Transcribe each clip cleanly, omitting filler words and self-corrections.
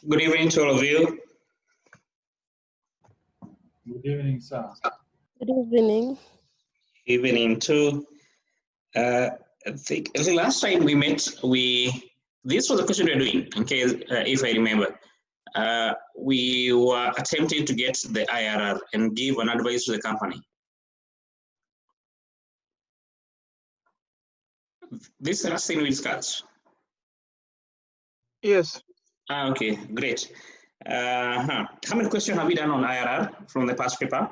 Good evening to all of you. Good evening, sir. Good evening. Evening too. I think the last time we met, this was the question we were doing, in case if I remember. We were attempting to get the IRR and give an advice to the company. This is the last thing we discussed. Yes. Okay, great. How many questions have we done on IRR from the past paper?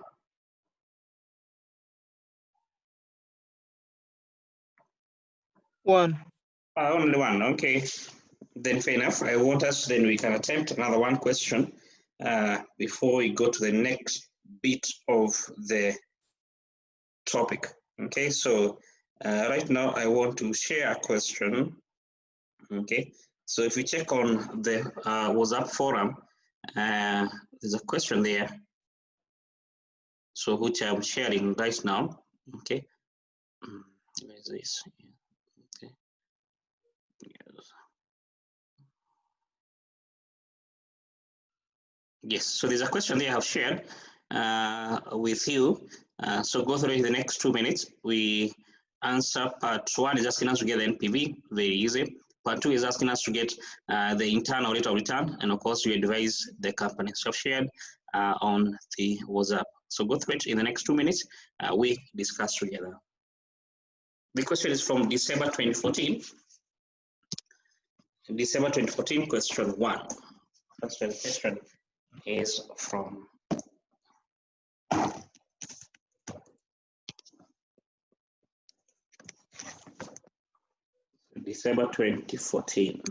One. Only one, okay. Then fair enough. I want us, then we can attempt another one question before we go to the next bit of the topic. Okay, so right now I want to share a question. Okay, so if we check on the WhatsApp forum, there's a question there. So which I'm sharing right now. Okay, where is this? Okay. Yes, so there's a question there I have shared with you. So go through it in the next 2 minutes. We answer part one is asking us to get the NPV, very easy. Part two is asking us to get the internal rate of return, and of course we advise the company. So I've shared on the WhatsApp. So go through it in the next 2 minutes. We discuss together. The question is from December 2014. December 2014, question one. That's the question is from December 2014.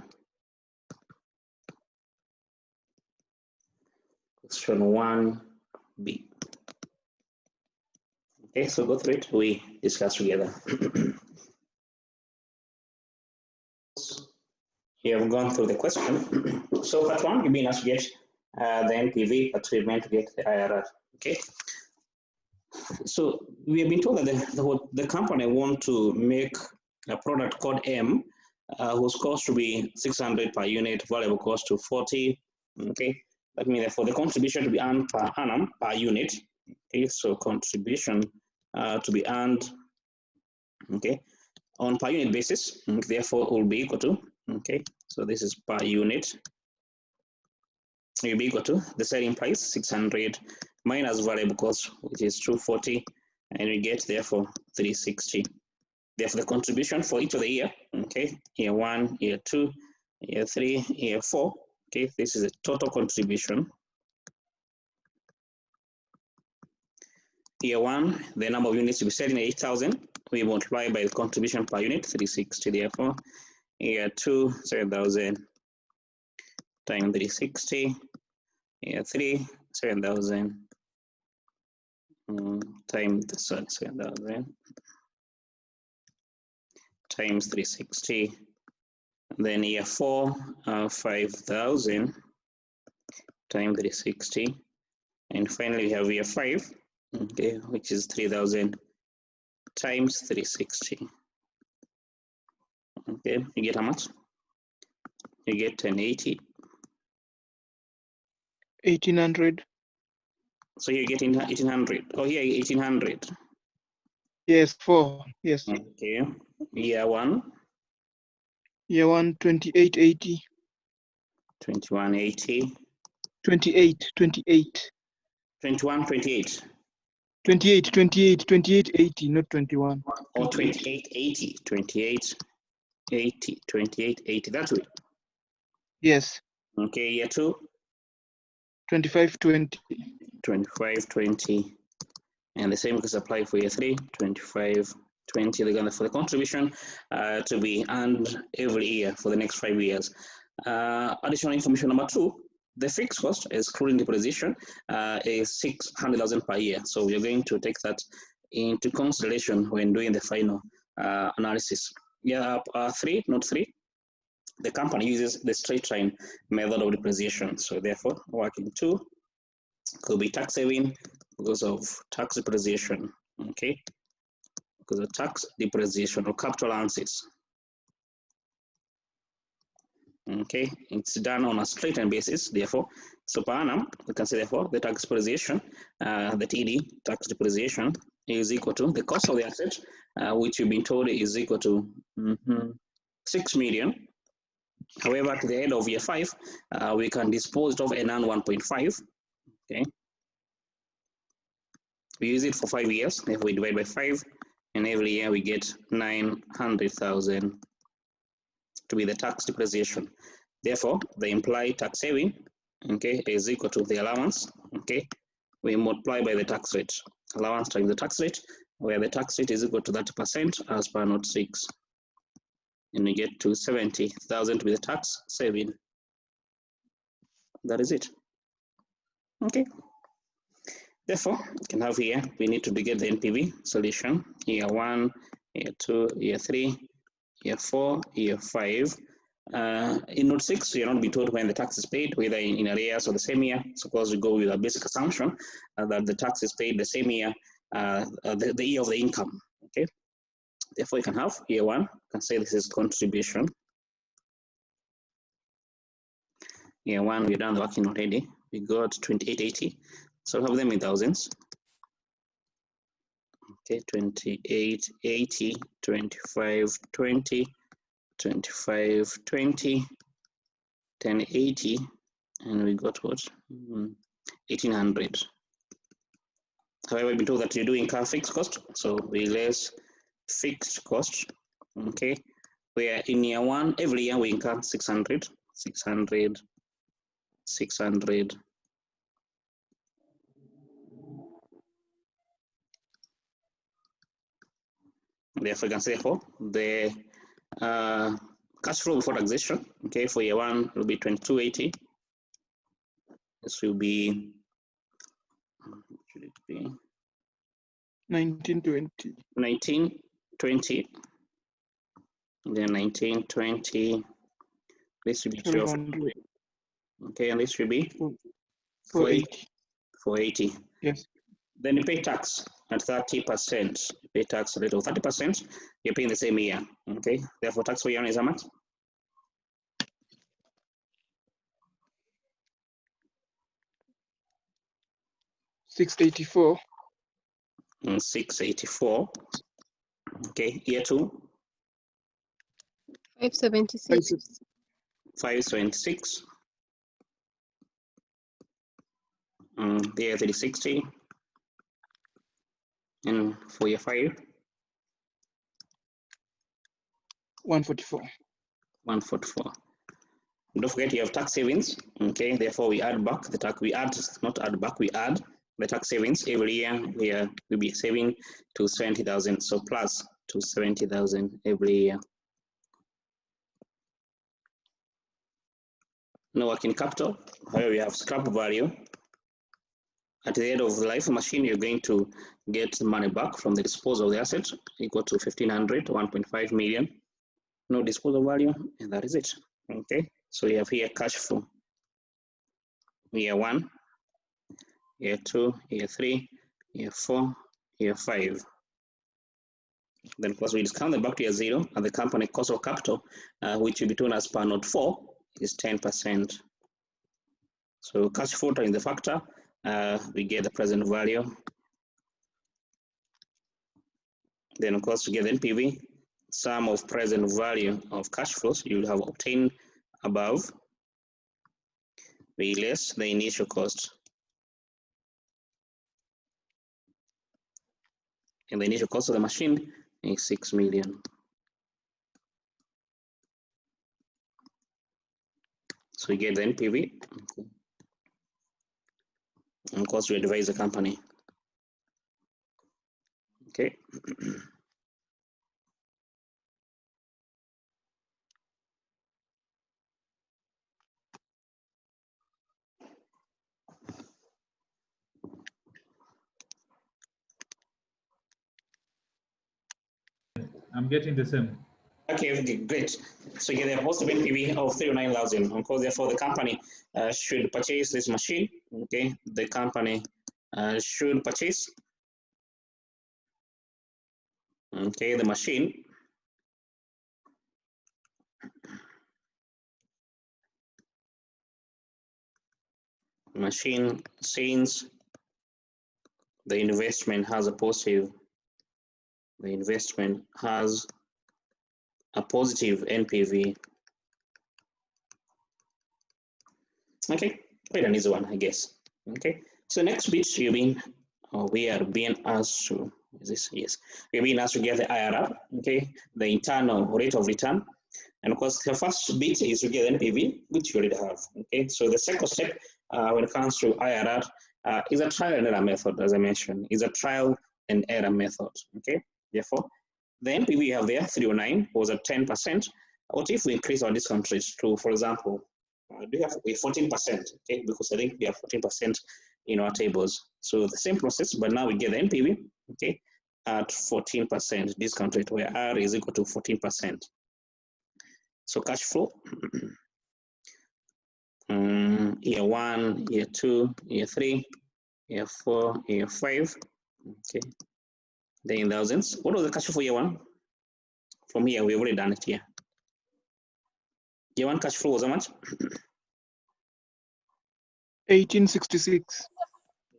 Question 1B. Okay, so go through it, we discuss together. You have gone through the question. So part one, you've been asked to get the NPV, but we're meant to get the IRR. Okay. So we have been told that the company want to make a product called M, whose cost to be 600 per unit, variable cost to 40. Okay. That means for the contribution to be earned per annum per unit. Okay. So contribution to be earned. Okay. On per unit basis, therefore will be equal to. Okay, so this is per unit. It will be equal to the selling price 600 minus variable cost, which is 240, and we get therefore 360. Therefore, the contribution for each of the year. Okay, year 1, year 2, year 3, year 4. Okay, this is the total contribution. Year 1, the number of units to be selling 8,000. We multiply by the contribution per unit 360. Therefore, year 2, 7,000 times 360. Year 3, 7,000 times 7,000 times 360. And then year 4, 5,000 times 360. And finally, we have year 5, okay, which is 3,000 times 360. Okay, you get how much? You get 1080. 1,800. So you're getting 1,800. Oh, here 1,800. Yes, 4. Yes. Okay. Year 1. Year 1, 2,880. 2180. 28. 21, 28. 2880, not 21. Or 2880. 2880. 2880. That's it. Yes. Okay, year 2. 2520. 2520. And the same can apply for year 3. 2520. They're gonna for the contribution to be earned every year for the next 5 years. Additional information number 2. The fixed cost, excluding depreciation, is 600,000 per year. So we're going to take that into consideration when doing the final analysis. Yeah, 3, not 3. The company uses the straight line method of depreciation. So therefore, working 2 could be tax saving because of tax depreciation. Okay, because of tax depreciation or capital allowances. Okay, it's done on a straight-line basis. Therefore, so per annum, we can say therefore the tax depreciation, the TD tax depreciation is equal to the cost of the asset, which you've been told is equal to 6 million. However, at the end of year 5, we can dispose of and earn 1.5. Okay, we use it for 5 years. Therefore, we divide by 5, and every year we get 900,000 to be the tax depreciation. Therefore, the implied tax saving, okay, is equal to the allowance. Okay, we multiply by the tax rate. Allowance times the tax rate, where the tax rate is equal to 30% as per note 6. And we get to 70,000 to be the tax saving. That is it. Okay. Therefore, you can have here, we need to get the NPV solution. Year 1, year 2, year 3, year 4, year 5. In note 6, you're not be told when the tax is paid, whether in arrears or the same year. Suppose we go with a basic assumption that the tax is paid the same year, the year of the income. Okay. Therefore, you can have year 1, you can say this is contribution. Year 1, we've done the working already. We got 2880. So have them in thousands. Okay, 2880, 2520, 2520, 1080, and we got what? 1800. However, we've been told that you do incur fixed cost, so we less fixed cost. Okay, where in year 1, every year we incur 600, 600, 600. Therefore, you can say for the cash flow before taxation, okay, for year 1 will be 2280. This will be, should it be 1920. 1920. Then 1920. This will be 1200. Okay, and this will be 480. 480. Yes. Then you pay tax at 30%. You pay tax a little 30%. You're paying the same year. Okay, therefore tax for year is how much? 684. 684. Okay, year 2. 576. 526. Year 360. And for year 5. 144. 144. Don't forget you have tax savings. Okay, therefore we add back the tax. We add, not add back, we add the tax savings every year. We'll be saving to 70,000. So plus to 70,000 every year. No working capital. However, we have scrap value. At the end of the life of the machine, you're going to get the money back from the disposal of the asset equal to 1,500, 1.5 million. No disposal value, and that is it. Okay, so we have here cash flow. Year 1, year 2, year 3, year 4, year 5. Then, of course, we discount them back to year 0, and the company cost of capital, which will be shown as per note 4, is 10%. So cash flow times the factor, we get the present value. Then, of course, to get the NPV, sum of present value of cash flows you have obtained above, be less the initial cost. And the initial cost of the machine is 6 million. So we get the NPV. And of course, we advise the company. Okay. I'm getting the same. Okay, great. So you get a positive NPV of 39,000. Of course, therefore, the company should purchase this machine. Okay, the company should purchase Okay, the machine since the investment has a positive, NPV. Okay, quite an easy one, I guess. Okay, so next bit we are being asked to, is this? Yes, we're being asked to get the IRR, okay, the internal rate of return. And of course, the first bit is to get NPV, which you already have. Okay, so the second step when it comes to IRR is a trial and error method, as I mentioned, is a trial and error method. Okay, therefore, the NPV we have there, 309, was at 10%. What if we increase our discount rate to, for example, do you have a 14%? Okay, because I think we have 14% in our tables. So the same process, but now we get the NPV, okay, at 14% discount rate, where R is equal to 14%. So cash flow, year 1, year 2, year 3, year 4, year 5, okay, then in thousands. What was the cash flow for year 1? From here, we've already done it here. Year 1 cash flow was how much? 1866.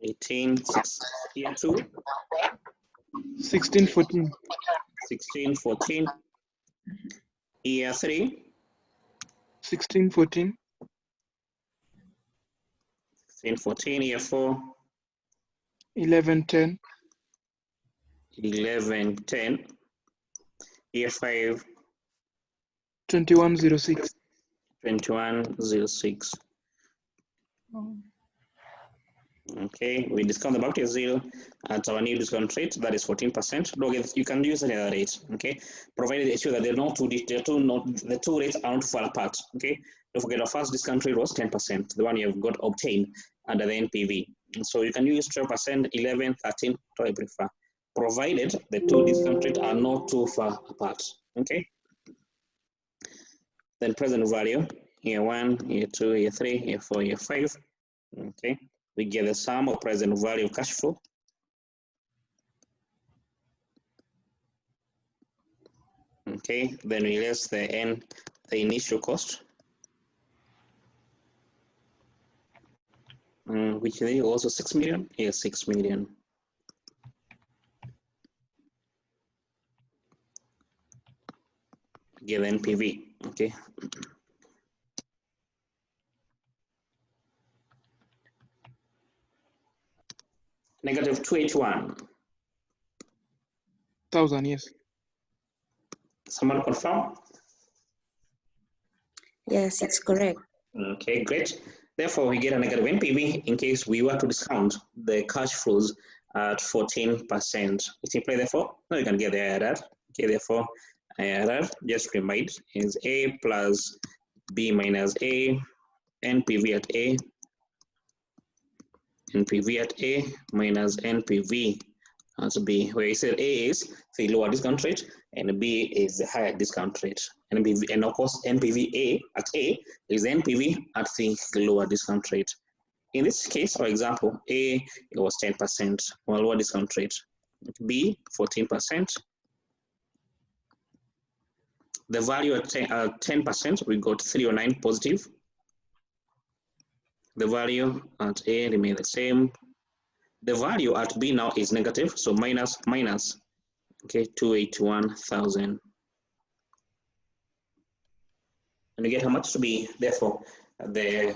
18.6. Year 2? 1614. 16.14. Year 3? 1614. 16.14. Year 4? 1110. 11.10. Year 5? 2106. 21.06. Okay, we discount the bounty zero at our new discount rate, that is 14%. You can use any other rate, okay, provided they show that the two rates are not far apart. Okay, don't forget our first discount rate was 10%, the one you have got obtained under the NPV. And so you can use 12%, 11, 13, to I prefer, provided the two discount rates are not too far apart. Okay, then present value, year 1, year 2, year 3, year 4, year 5. Okay, we get the sum of present value of cash flow. Okay, then we less the initial cost, which is also 6 million. Yes, 6 million. Get the NPV. Okay. Negative 281. 1000, yes. Someone confirm? Yes, it's correct. Okay, great. Therefore, we get a negative NPV in case we were to discount the cash flows at 14%. Simply, therefore, now you can get the IRR. Okay, therefore, IRR, just remind, is A plus B minus A, NPV at A, NPV at A minus NPV at B, where you said A is the lower discount rate and B is the higher discount rate. And of course, NPV at A is the NPV at the lower discount rate. In this case, for example, A it was 10%, well, lower discount rate. B 14%. The value at 10%, we got 309 positive. The value at A remains the same. The value at B now is negative, so minus, okay, 281,000. And you get how much to be, therefore, the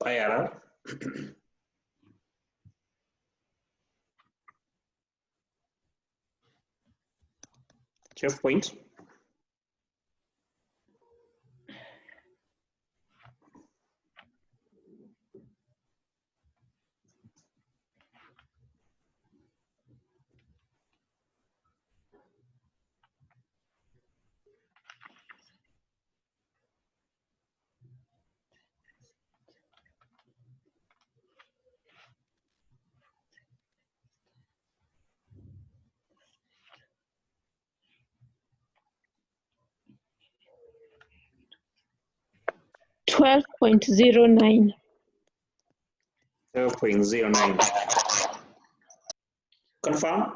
IRR. 12 point. $12.09. 12.09. Confirm?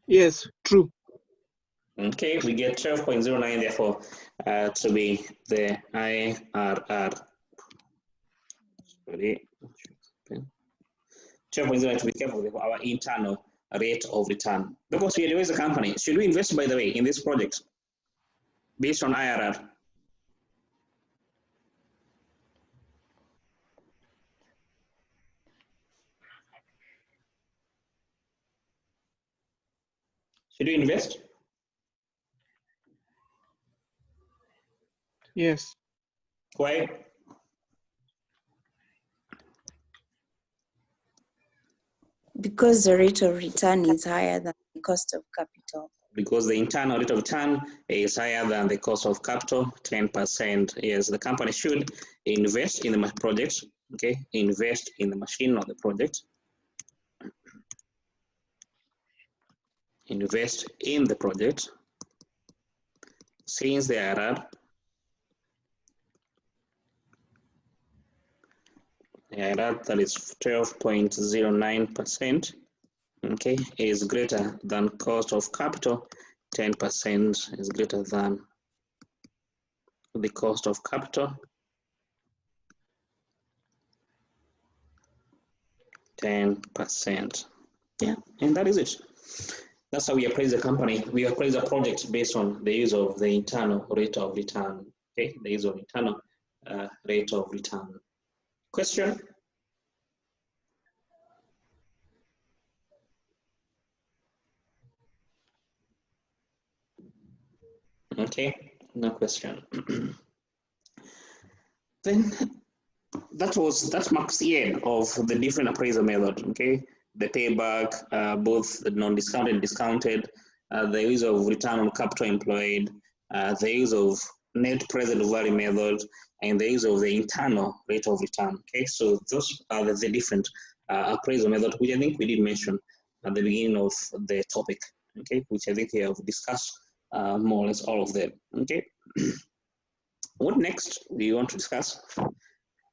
Yes, true. Okay, we get 12.09 therefore to be the IRR. Sorry. 12.09 to be careful with our internal rate of return. Because we advise the company, should we invest, by the way, in this project based on IRR? Should we invest? Yes. Why? Because the rate of return is higher than the cost of capital. Because the internal rate of return is higher than the cost of capital, 10%. Yes, the company should invest in the project, okay? Invest in the machine or the project. Invest in the project. Since the IRR, that is 12.09%, okay, is greater than cost of capital. 10% is greater than the cost of capital. 10%. Yeah, and that is it. That's how we appraise the company. We appraise a project based on the use of the internal rate of return. Okay, the use of internal rate of return. Question? Okay, no question. Then that marks the end of the different appraisal method. Okay, the payback, both the non-discounted and discounted, the use of return on capital employed, the use of net present value method, and the use of the internal rate of return. Okay, so those are the different appraisal methods, which I think we did mention at the beginning of the topic. Okay, which I think we have discussed more or less all of them. Okay, what next do you want to discuss?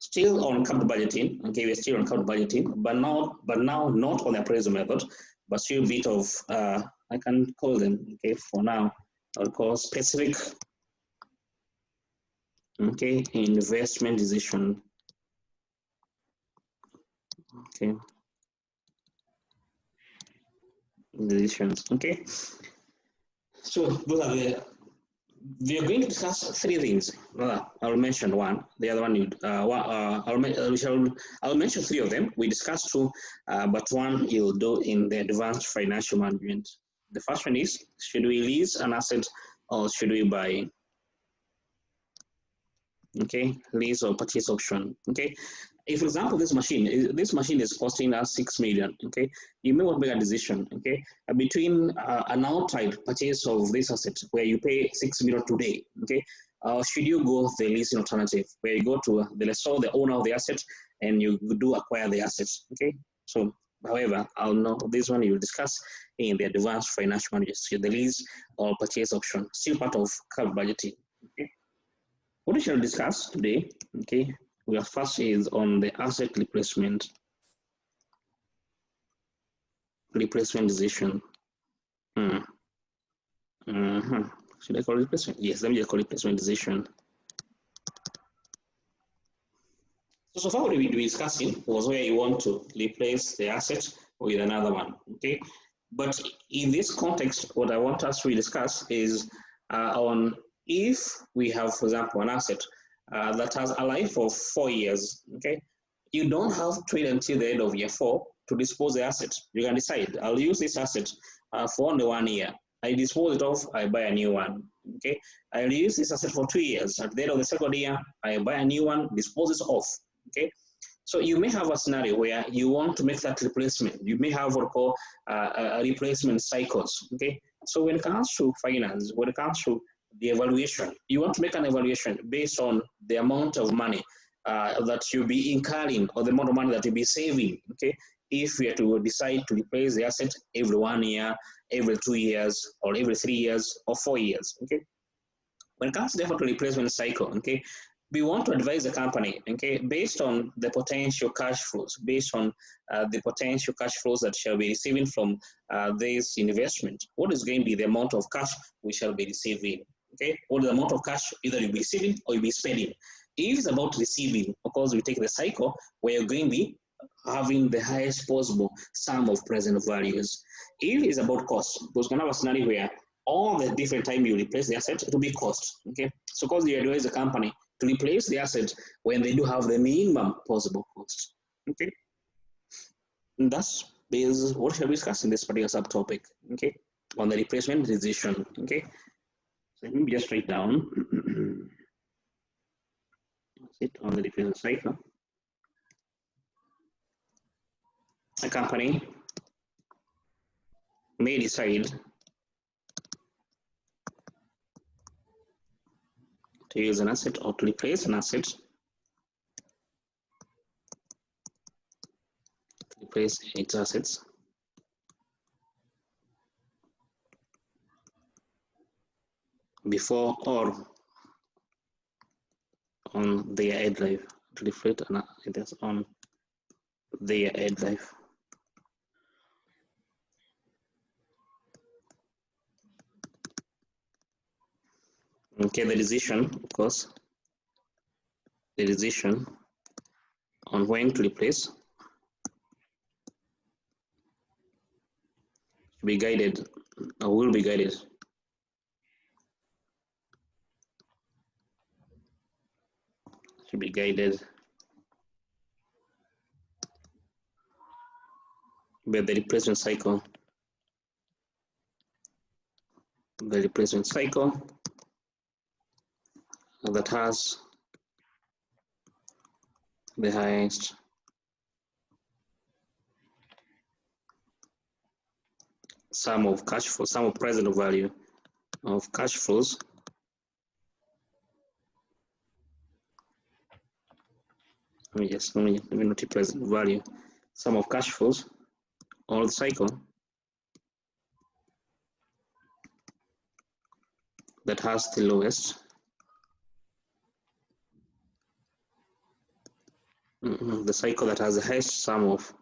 Still on capital budgeting. Okay, we're still on capital budgeting, but now not on the appraisal method, but still a bit of I can call them, okay, for now I'll call specific, okay, investment decision. Okay, decisions. Okay, so those are we are going to discuss three things. I'll mention one. The other one, I'll mention three of them. We discussed two, but one you'll do in the advanced financial management. The first one is, should we lease an asset or should we buy? Okay, lease or purchase option. Okay, if, for example, this machine is costing us 6 million. Okay, you may want to make a decision. Okay, between an outright purchase of this asset where you pay 6 million today. Okay, should you go the leasing alternative where you go to the lessor, the owner of the asset, and you do acquire the assets. Okay, so however, I'll know this one you will discuss in the advanced financial management, the lease or purchase option, still part of capital budgeting. Okay. What we shall discuss today, okay, we are first is on the asset replacement decision. Should I call it replacement? Yes, let me just call it replacement decision. So far what we discussing was where you want to replace the asset with another one, okay? But in this context, what I want us to discuss is on if we have, for example, an asset that has a life of 4 years, okay? You don't have to wait until the end of year 4 to dispose the asset. You can decide, I'll use this asset for only 1 year. I dispose it off, I buy a new one, okay? I'll use this asset for 2 years. At the end of the second year, I buy a new one, dispose it off, okay? So you may have a scenario where you want to make that replacement. You may have what we call a replacement cycles, okay? So when it comes to finance, when it comes to the evaluation, you want to make an evaluation based on the amount of money that you'll be incurring or the amount of money that you'll be saving, okay? If we are to decide to replace the asset every 1 year, every 2 years, or every 3 years, or 4 years, okay? When it comes therefore to replacement cycle, okay, we want to advise the company, okay, based on the potential cash flows, based on the potential cash flows that shall be receiving from this investment. What is going to be the amount of cash we shall be receiving? Okay, what is the amount of cash either you'll be receiving or you'll be spending? If it's about receiving, of course, we take the cycle where you're going to be having the highest possible sum of present values. If it's about cost, because we can have a scenario where all the different time you replace the asset, it will be cost. Okay, so because you advise the company to replace the asset when they do have the minimum possible cost. Okay, and that's basically what shall we discuss in this particular subtopic. Okay, on the replacement decision. Okay, so let me just write down. That's it on the replacement cycle. A company may decide to use an asset or to replace an asset, to replace its assets before or on their end life, to reflect on their end life. Okay, the decision, of course, the decision on when to replace should be guided or will be guided by the replacement cycle. The replacement cycle that has the highest sum of cash flow, sum of present value of cash flows let me note the present value, sum of cash flows or the cycle that has the lowest the cycle that has the highest sum of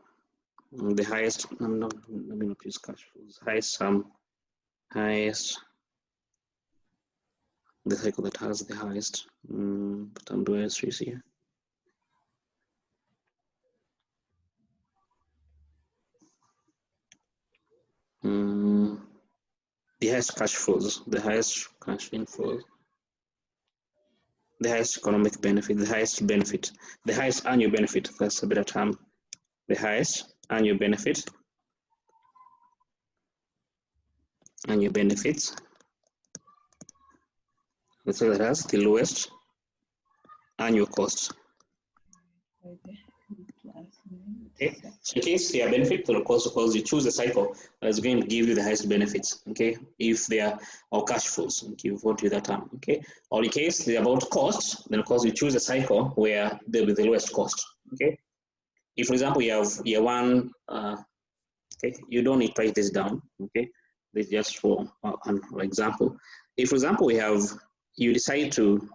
the highest, no, let me not use cash flows, highest sum, highest, the cycle that has the highest, but I'm doing S3 here. The highest cash flows, the highest cash inflows, the highest economic benefit, the highest benefit, the highest annual benefit, that's a better term, the highest annual benefit, annual benefits, let's say that has the lowest annual cost. Okay, so in case they are benefit, of course, you choose a cycle that's going to give you the highest benefits. Okay, if they are or cash flows, okay, you vote with that term. Okay, or in case they're about costs, then of course you choose a cycle where they'll be the lowest cost. Okay, if for example you have year one, okay, you don't need to write this down. Okay, this is just for an example. If for example you decide to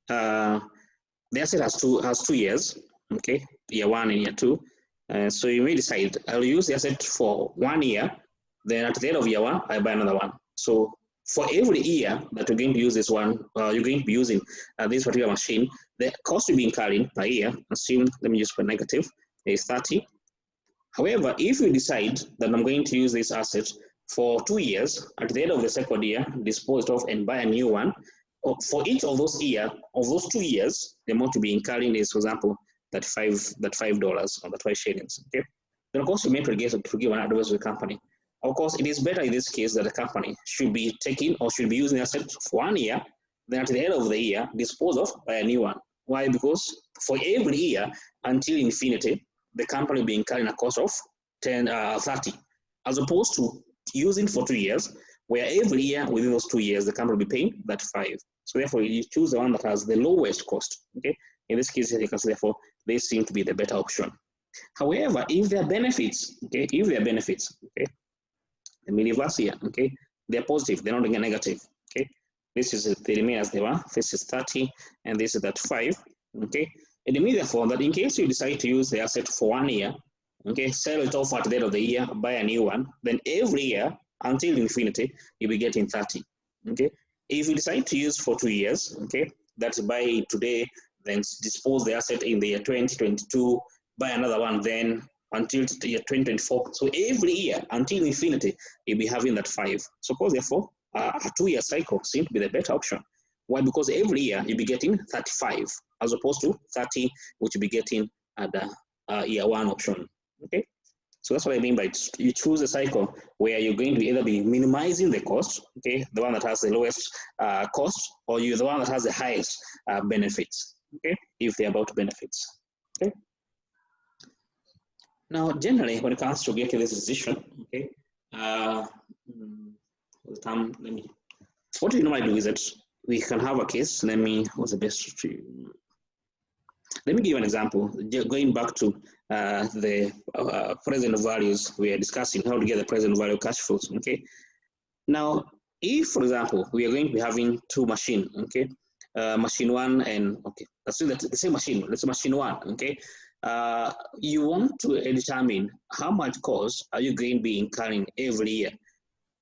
the asset has 2 years. Okay, year one and year two. So you may decide, I'll use the asset for 1 year, then at the end of year one, I buy another one. So for every year that you're going to use this one, you're going to be using this particular machine, the cost you'll be incurring per year, assume, let me just put negative, is 30. However, if you decide that I'm going to use this asset for 2 years, at the end of the second year, dispose it off and buy a new one, for each of those 2 years, the amount to be incurring is, for example, that $5 or that 5 shillings. Okay, then of course you may to give an advice to the company. Of course, it is better in this case that the company should be taking or should be using the asset for 1 year, then at the end of the year, dispose of by a new one. Why? Because for every year until infinity, the company will be incurring a cost of 30, as opposed to using for 2 years, where every year within those 2 years, the company will be paying that 5. So therefore, you choose the one that has the lowest cost. Okay, in this case, you can see therefore they seem to be the better option. However, if there are benefits, okay, okay, let me reverse here. Okay, they're positive, they're not negative. Okay, This is the remain as they were. This is 30, and this is 35. Okay, and it means therefore that in case you decide to use the asset for 1 year, okay, sell it off at the end of the year, buy a new one, then every year until infinity, you'll be getting 30. Okay, if you decide to use for 2 years, okay, that's buy today, then dispose the asset in the year 2022, buy another one then until the year 2024. So every year until infinity, you'll be having that 5. Suppose therefore a 2-year cycle seems to be the better option. Why? Because every year you'll be getting 35 as opposed to 30, which you'll be getting at the year 1 option. Okay, so that's what I mean by you choose a cycle where you're going to either be minimizing the cost, okay, the one that has the lowest cost, or you're the one that has the highest benefits, okay, if they're about benefits. Okay. Now, generally, when it comes to getting this decision, okay, what we normally do is that we can have a case. What's the best to, let me give you an example. Going back to the present values we are discussing, how to get the present value cash flows, okay. Now, if, for example, we are going to be having 2 machines, okay, machine 1 and, okay, let's do that, the same machine, let's say machine 1, okay. You want to determine how much cost are you going to be incurring every year.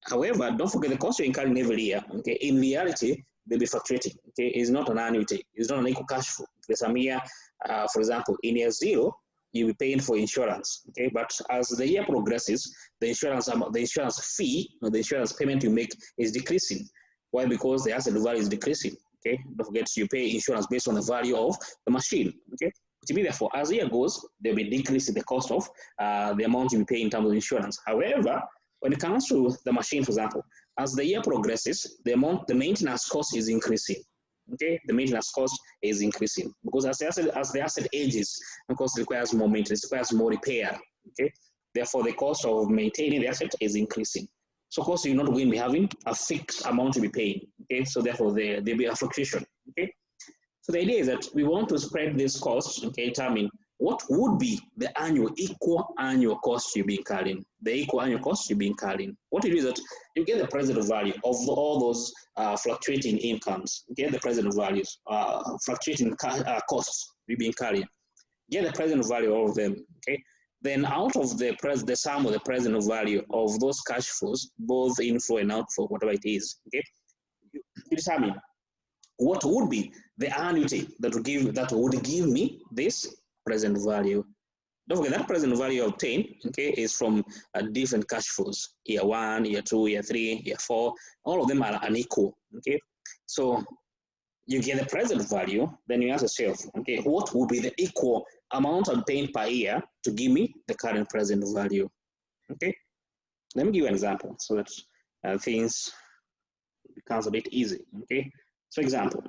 However, don't forget the cost you're incurring every year, okay, in reality, they'll be fluctuating, okay. It's not an annuity, it's not an equal cash flow. There's some year, for example, in year 0, you'll be paying for insurance, okay, but as the year progresses, the insurance fee or the insurance payment you make is decreasing. Why? Because the asset value is decreasing, okay. Don't forget you pay insurance based on the value of the machine, okay. To be therefore, as the year goes, there'll be a decrease in the cost of the amount you pay in terms of insurance. However, when it comes to the machine, for example, as the year progresses, the maintenance cost is increasing. Okay, the maintenance cost is increasing because as the asset ages, of course, it requires more maintenance, requires more repair. Okay, therefore, the cost of maintaining the asset is increasing. So, of course, you're not going to be having a fixed amount to be paying. Okay, so therefore, there'll be a fluctuation. Okay. So the idea is that we want to spread these costs, okay, determine what would be the equal annual cost you'll be incurring, the equal annual cost you'll be incurring. What you do is that you get the present value of all those fluctuating incomes, get the present values, fluctuating costs you'll be incurring, get the present value of them, okay? Then out of the sum of the present value of those cash flows, both inflow and outflow, whatever it is, okay, you determine what would be the annuity that would give me this present value. Don't forget that present value obtained, okay, is from different cash flows. Year 1, year 2, year 3, year 4, all of them are unequal, okay. So you get the present value, then you ask yourself, okay, what would be the equal amount I'm paying per year to give me the current present value, okay. Let me give you an example so that things becomes a bit easy, okay. So example,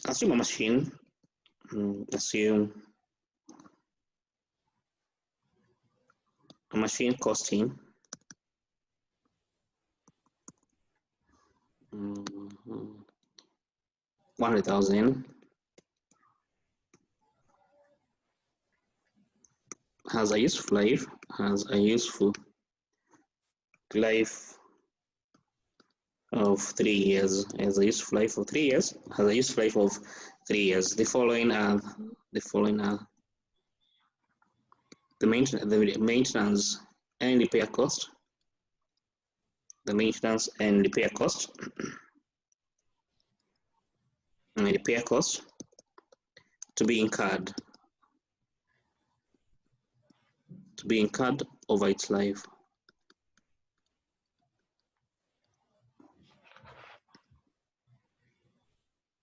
assume a machine, assume a machine costing 100,000, has a useful life of 3 years, has a useful life of 3 years, has a useful life of 3 years. The following are the maintenance and repair cost, the maintenance and repair cost, and repair cost to be incurred over its life.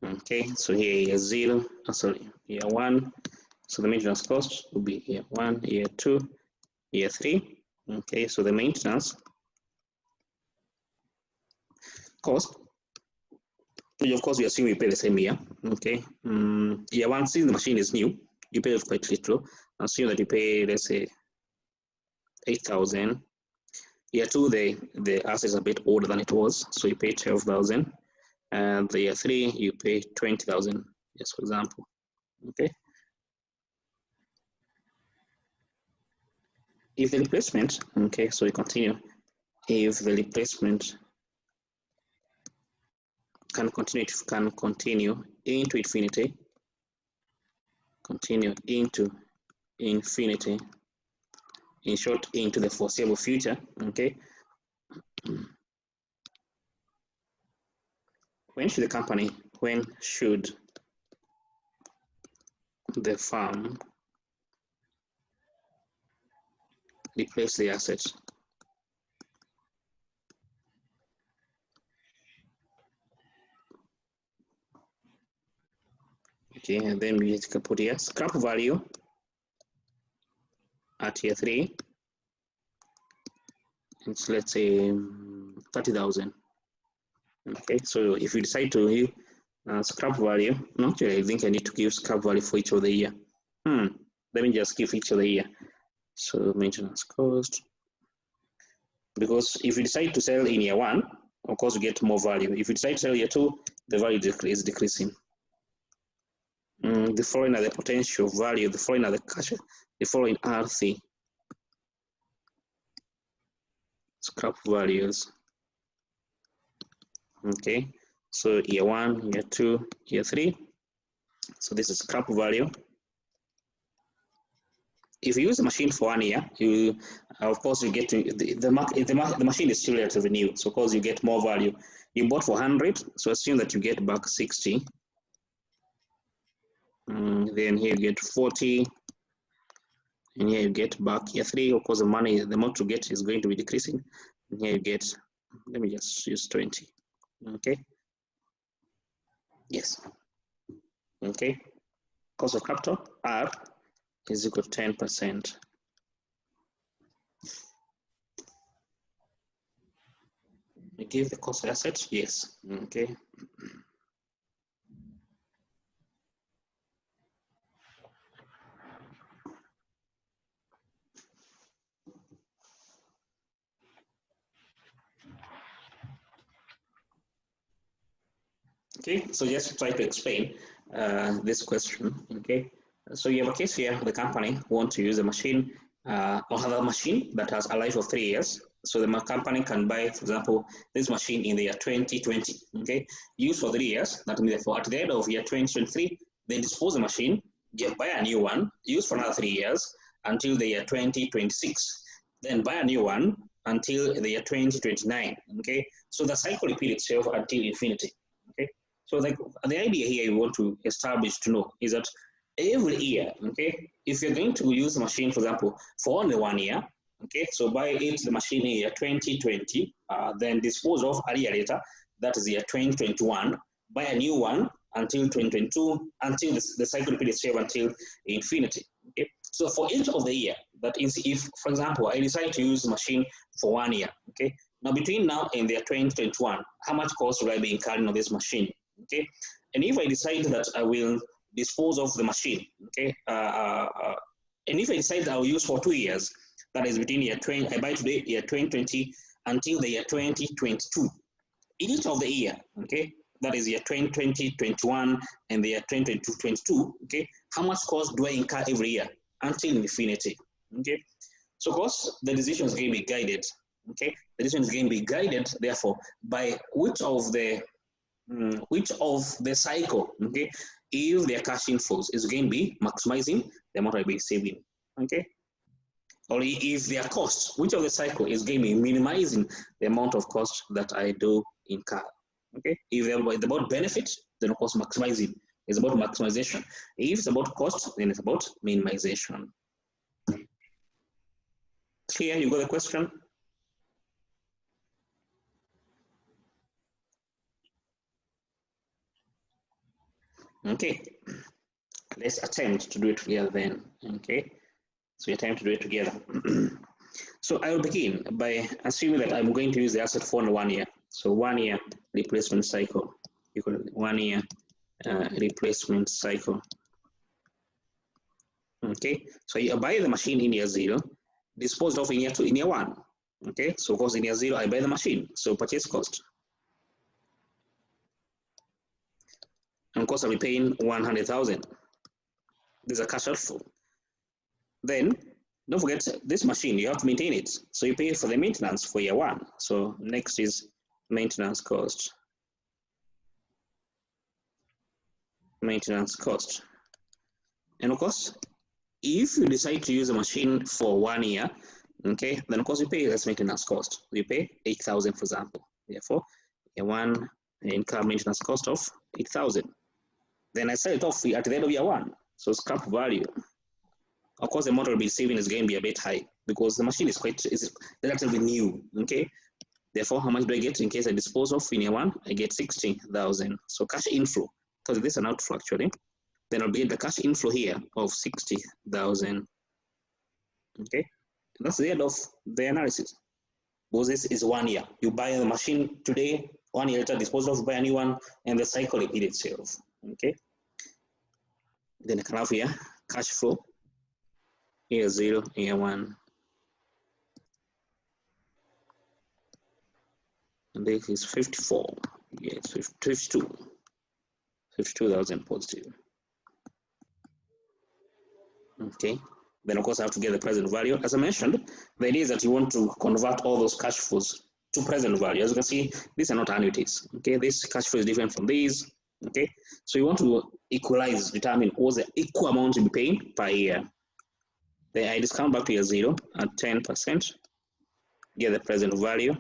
Okay, so here year 0, year 1. So the maintenance cost will be year 1, year 2, year 3. Okay, so the maintenance cost, which of course we assume you pay the same year. Okay, year 1, since the machine is new, you pay quite little. Assume that you pay, let's say, 8,000. Year 2, the asset is a bit older than it was, so you pay 12,000. And the year 3, you pay 20,000, just for example. Okay. if the replacement, okay, so we continue. If the replacement can continue into infinity, continue into infinity, in short, into the foreseeable future, okay? When should the firm replace the assets? Okay, and then we can put here scrap value at year 3. It's, let's say, 30,000. Okay, so if you decide to give scrap value, actually I think I need to give scrap value for each of the year. Let me just give each of the year. So maintenance cost, because if you decide to sell in year 1, of course you get more value. If you decide to sell year 2, the value is decreasing. The following are the potential value, the following are the cash, the following are the scrap values. Okay, so year 1, year 2, year 3. So this is scrap value. If you use the machine for 1 year, you of course you get to the machine is still relatively new, so of course you get more value. You bought for 100, so assume that you get back 60. Then here you get 40, and here you get back year 3. Of course, the amount you get is going to be decreasing. And here you get, let me just use 20. Okay. Yes. Okay. Cost of capital R is equal to 10%. We give the cost of assets. Yes. Okay. Okay, so just try to explain this question. Okay, so you have a case here, the company want to use a machine or have a machine that has a life of 3 years. So the company can buy, for example, this machine in the year 2020, okay, use for 3 years. That means therefore at the end of year 2023, they dispose the machine, buy a new one, use for another 3 years until the year 2026, then buy a new one until the year 2029, okay? So the cycle repeats itself until infinity, okay? So like the idea here you want to establish to know is that every year, okay, if you're going to use the machine, for example, for only 1 year, okay, so buy the machine in year 2020, then dispose of a year later, that is year 2021, buy a new one until 2022, until the cycle repeats itself until infinity, okay? So for each of the year, that is, if, for example, I decide to use the machine for 1 year, okay, now between now and the year 2021, how much cost will I be incurring on this machine? Okay, and if I decide that I will dispose of the machine, okay, and if I decide that I will use for 2 years, that is between year 20, I buy today, year 2020 until the year 2022. Each of the year, okay, that is year 2020, 21, and the year 2022, 22, okay, how much cost do I incur every year until infinity, okay? So, of course, the decision is going to be guided, okay? The decision is going to be guided, therefore, by which of the cycle, okay, if their cash inflows is going to be maximizing the amount I'll be saving, okay, or if their cost, which of the cycle is going to be minimizing the amount of cost that I do incur, okay. If it's about benefit, then of course maximizing is about maximization. If it's about cost, then it's about minimization. Clear? You got the question? Okay, let's attempt to do it together then, okay? So we attempt to do it together. So I will begin by assuming that I'm going to use the asset for 1 year. So 1 year replacement cycle, equal 1 year replacement cycle. Okay, so you buy the machine in year 0, disposed of in year 2, in year 1. Okay, so of course in year 0, I buy the machine, so purchase cost. And of course I'll be paying 100,000. This is a cash outflow. Then Don't forget this machine, you have to maintain it. So you pay for the maintenance for year one. So next is maintenance cost. Maintenance cost. And of course, if you decide to use a machine for 1 year, okay, then of course you pay less maintenance cost. You pay 8,000, for example. Therefore, year one incur maintenance cost of 8,000. Then I sell it off at the end of year one. So scrap value. Of course, the model will be saving is going to be a bit high because the machine is relatively new. Okay. Therefore, how much do I get in case I dispose of in year one? I get 60,000. So cash inflow, because this is an outflow actually. Then I'll get the cash inflow here of 60,000. Okay. And that's the end of the analysis. Because this is 1 year. You buy the machine today, 1 year later, dispose of, buy a new one, and the cycle repeats itself. Okay. Then I can have here cash flow. Year 0, year 1. And this is 54. Yes, 52. 52,000 positive. Okay. Then of course I have to get the present value. As I mentioned, the idea is that you want to convert all those cash flows to present value. As you can see, these are not annuities. Okay, this cash flow is different from these. Okay, so you want to equalize, determine what's the equal amount to be paid per year. Then I discount back to year 0 at 10%. Get the present value.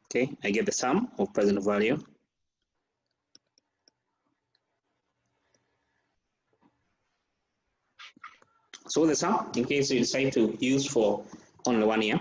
Okay, I get the sum of present value. So the sum, in case you decide to use for only 1 year.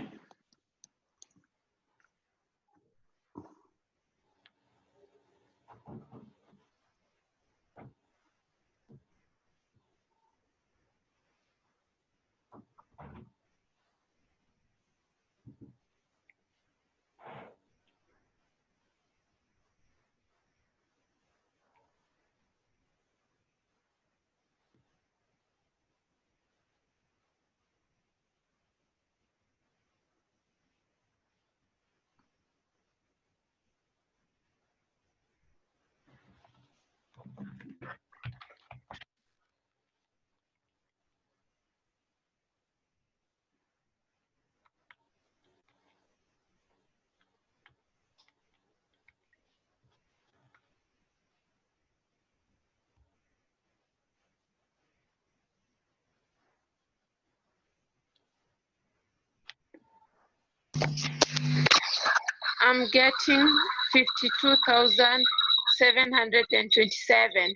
I'm getting 52,727.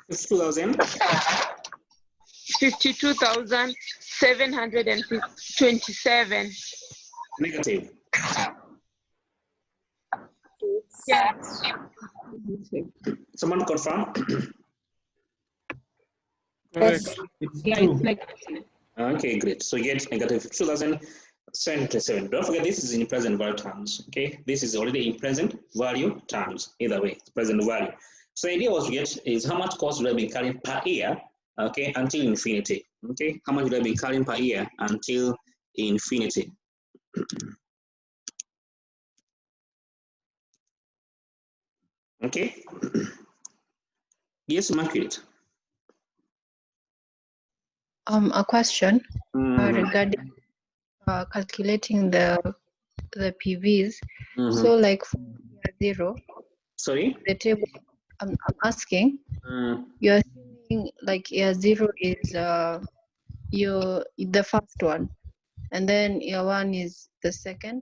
52,000? 52,727. Negative. Yes. Someone confirm? Correct. It's Yeah, true. it's like Okay, great. So you get negative 2,077. Don't forget this is in present value terms. Okay, this is already in present value terms. Either way, it's present value. So the idea was to get is how much cost will I be incurring per year, okay, until infinity. Okay, how much will I be incurring per year until infinity? Okay. Yes, Margaret. A question regarding calculating the PVs. So like for year 0, Sorry? the table I'm asking, you're assuming like year 0 is the first one, and then year 1 is the second.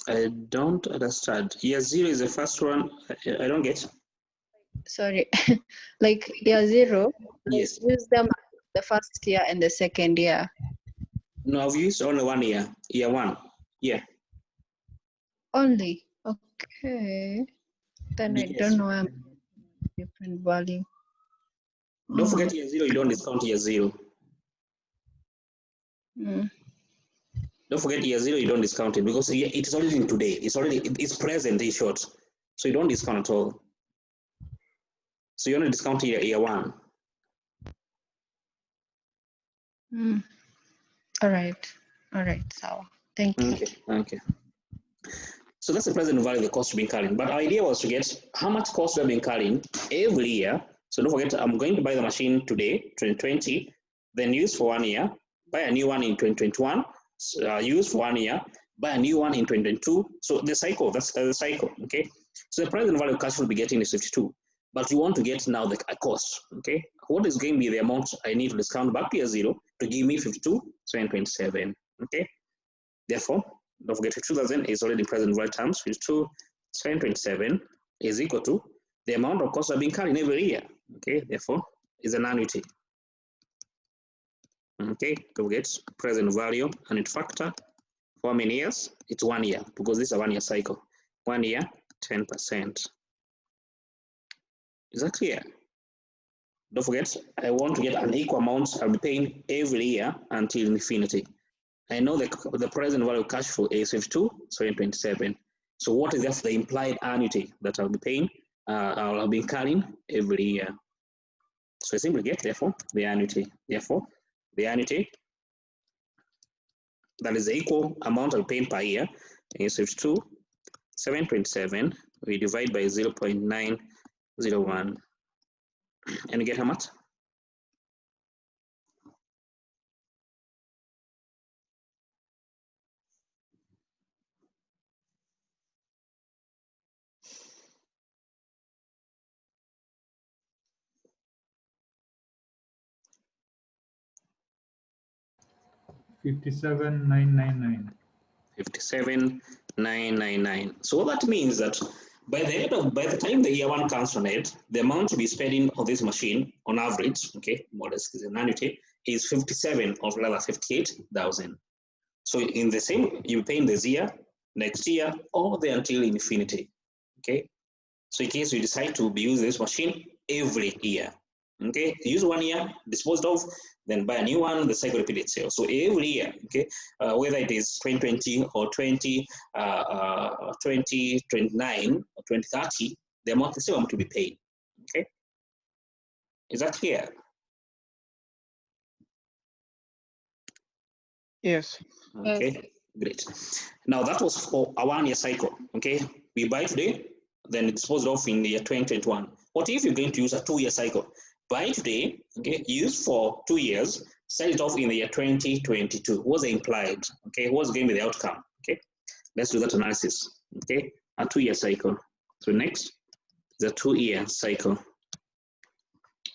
I don't understand. Year 0 is the first one. I don't get. Sorry, like year 0, Yes. use them the first year and the second year. No, I've used only 1 year. Year 1. Yeah. Only. Okay. Then I Yes. don't know why I'm different value. Don't forget year 0, you don't discount year 0. Don't forget year 0, you don't discount it because it's already in today. It's present, in short. So you don't discount at all. So you only discount year 1. All right. So thank you. Okay. So that's the present value of the cost being carried. But our idea was to get how much cost we're being carried every year. So don't forget, I'm going to buy the machine today, 2020, then use for 1 year, buy a new one in 2021, use for 1 year, buy a new one in 2022. So the cycle, that's the cycle, okay? So the present value of cash flow we'll be getting is 52. But you want to get now the cost, okay? What is going to be the amount I need to discount back to year 0 to give me 52,727, okay? Therefore, don't forget 52,000 is already in present value terms. 52,727 is equal to the amount of costs that are being carried every year, okay? Therefore, is an annuity. Okay, don't forget present value annuity factor. For how many years? It's 1 year because this is a 1 year cycle. 1 year, 10%. Is that clear? Don't forget, I want to get an equal amount I'll be paying every year until infinity. I know the present value of cash flow is 52,727. So what is the implied annuity that I'll be paying? I'll be carrying every year. So I simply get, therefore, the annuity. Therefore, the annuity that is the equal amount I'll pay per year is 52,727. We divide by 0.901. And you get how much? $57,999. 57,999. So what that means that by the time the year 1 comes on it, the amount to be spending on this machine on average, okay, more or less is an annuity, is 57 or rather 58,000. So in the same, you pay in this year, next year, all the way until infinity. Okay. So in case you decide to use this machine every year, okay, use 1 year, disposed of, then buy a new one, the cycle repeats itself. So every year, okay, whether it is 2020 or 2029 or 2030, the amount, the same amount to be paid. Okay, is that clear? Yes. Okay, Yes. great. Now that was for a 1 year cycle. Okay, we buy today, then it's disposed of in the year 2021. What if you're going to use a 2 year cycle? Buy today, okay, use for 2 years, sell it off in the year 2022. What's the implied? Okay, what's going to be the outcome? Okay, let's do that analysis. Okay, a 2 year cycle. So next is a 2 year cycle.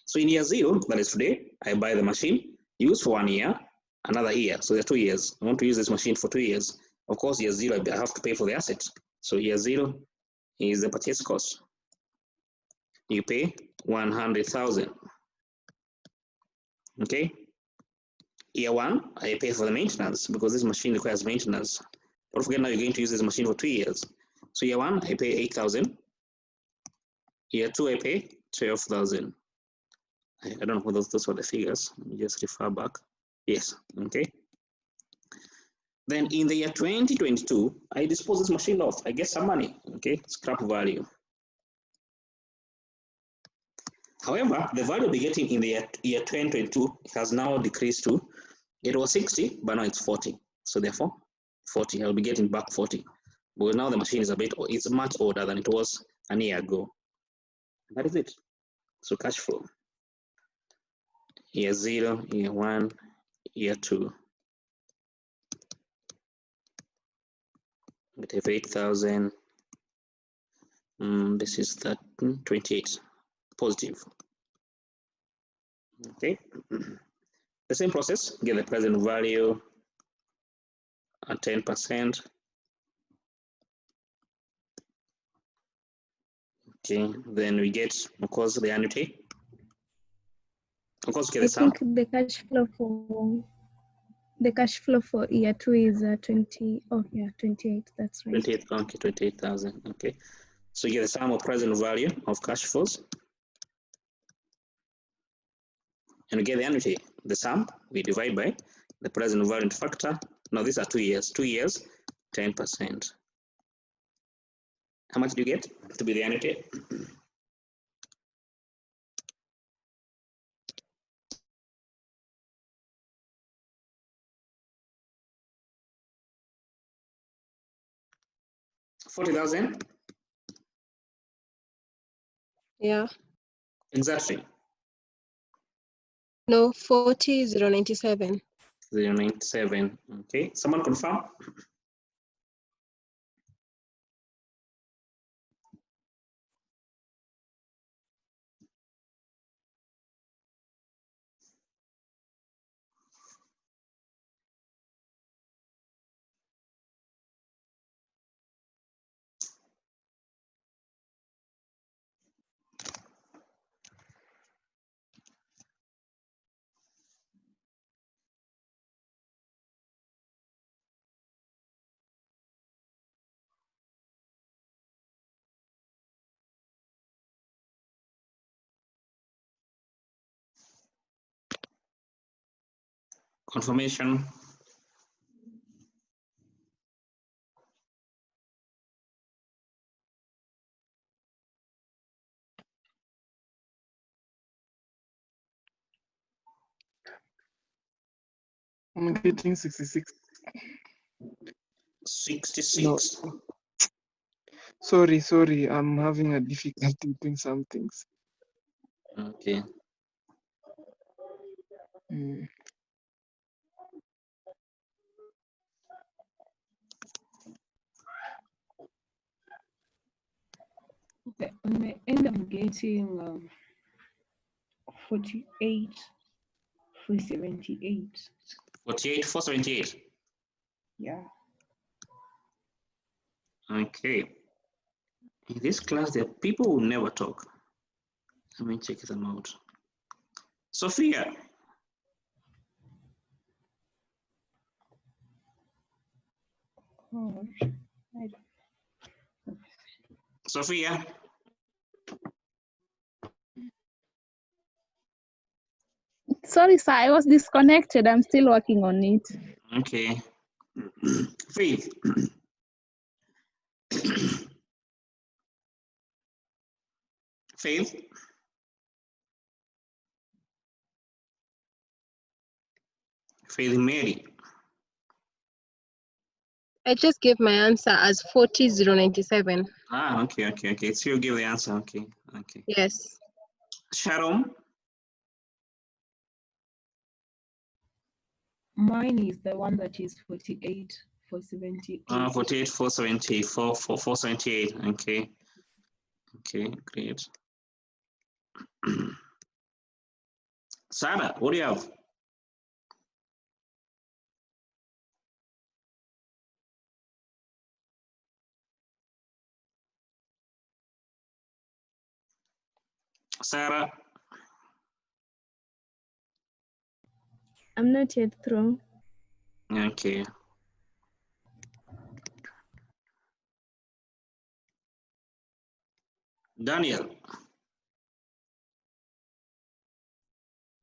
So in year 0, that is today, I buy the machine, use for 1 year, another year. So there are 2 years. I want to use this machine for 2 years. Of course, year 0, I have to pay for the asset. So year 0 is the purchase cost. You pay 100,000. Okay. Year 1, I pay for the maintenance because this machine requires maintenance. Don't forget now you're going to use this machine for 2 years. So year 1, I pay 8,000. Year 2, I pay 12,000. I don't know whether those were the figures. Let me just refer back. Yes, okay. Then in the year 2022, I dispose this machine off. I get some money, okay, scrap value. However, the value we're getting in the year 2022 has now decreased to, it was 60, but now it's 40. So therefore, 40, I'll be getting back 40. Because now the machine is it's much older than it was a year ago. That is it. So cash flow. Year 0, year 1, year 2. We have 8,000. This is 28 positive. Okay. The same process, get the present value at 10%. Okay, then we get, of course, the annuity. Of course, get the sum. I think the cash flow for year 2 is 20. Oh yeah, 28. That's right. 28. Okay, 28,000. Okay, so you get the sum of present value of cash flows, and we get the annuity. The sum we divide by the present value factor. Now these are 2 years. 2 years, 10%. How much do you get to be the annuity? 40,000? Yeah. Exactly. No, 40,097. 097. Okay, someone confirm? Confirmation. I'm getting 66. 66. No. Sorry. I'm having a difficulty doing some things. Okay. Okay, on my end, I'm getting 48 for 78. 48 for 78. Yeah. Okay. In this class, there are people who never talk. Let me check them out. Sophia. Oh, I don't. Sophia. Sorry, sir, I was disconnected. I'm still working on it. Okay. Faith. Faith. Faith Mary. I just gave my answer as 40,097. Ah, okay. So you give the answer. Okay. Yes. Sharon. Mine is the one that is 48 for 78. 48 for 74 for 478. Okay. Okay, great. Sarah, what do you have? Sarah. I'm not yet through. Okay. Daniel.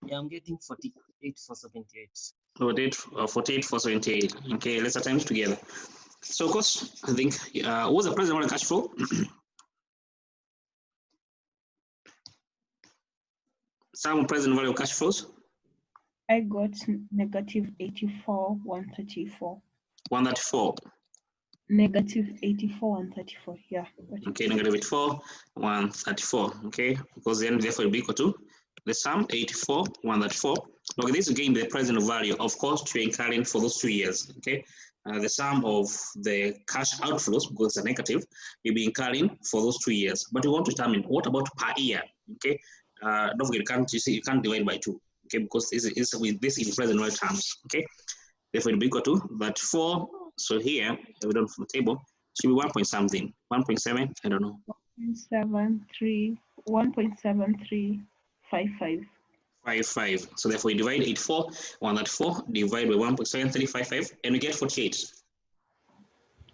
Yeah, I'm getting 48 for 78. 48 for 78. Okay, let's attempt together. So, of course, I think what's the present value of cash flow? Some present value of cash flows. I got negative 84, 134. 134. Negative 84, 134. Yeah. Okay, negative 84, 134. Okay, because then therefore will be equal to the sum 84, 134. Okay, this is again the present value of cost you're incurring for those 2 years. Okay, the sum of the cash outflows, because it's a negative, you'll be incurring for those 2 years. But we want to determine what about per year. Okay, don't forget you can't divide by 2. Okay, because this is with this in present value terms. Okay, therefore it will be equal to that 4. So here we don't from the table. Should be 1 point something, 1.7, I don't know. 1.7355. 55. So therefore you divide 84, 134, divide by 1.7355, and we get 48.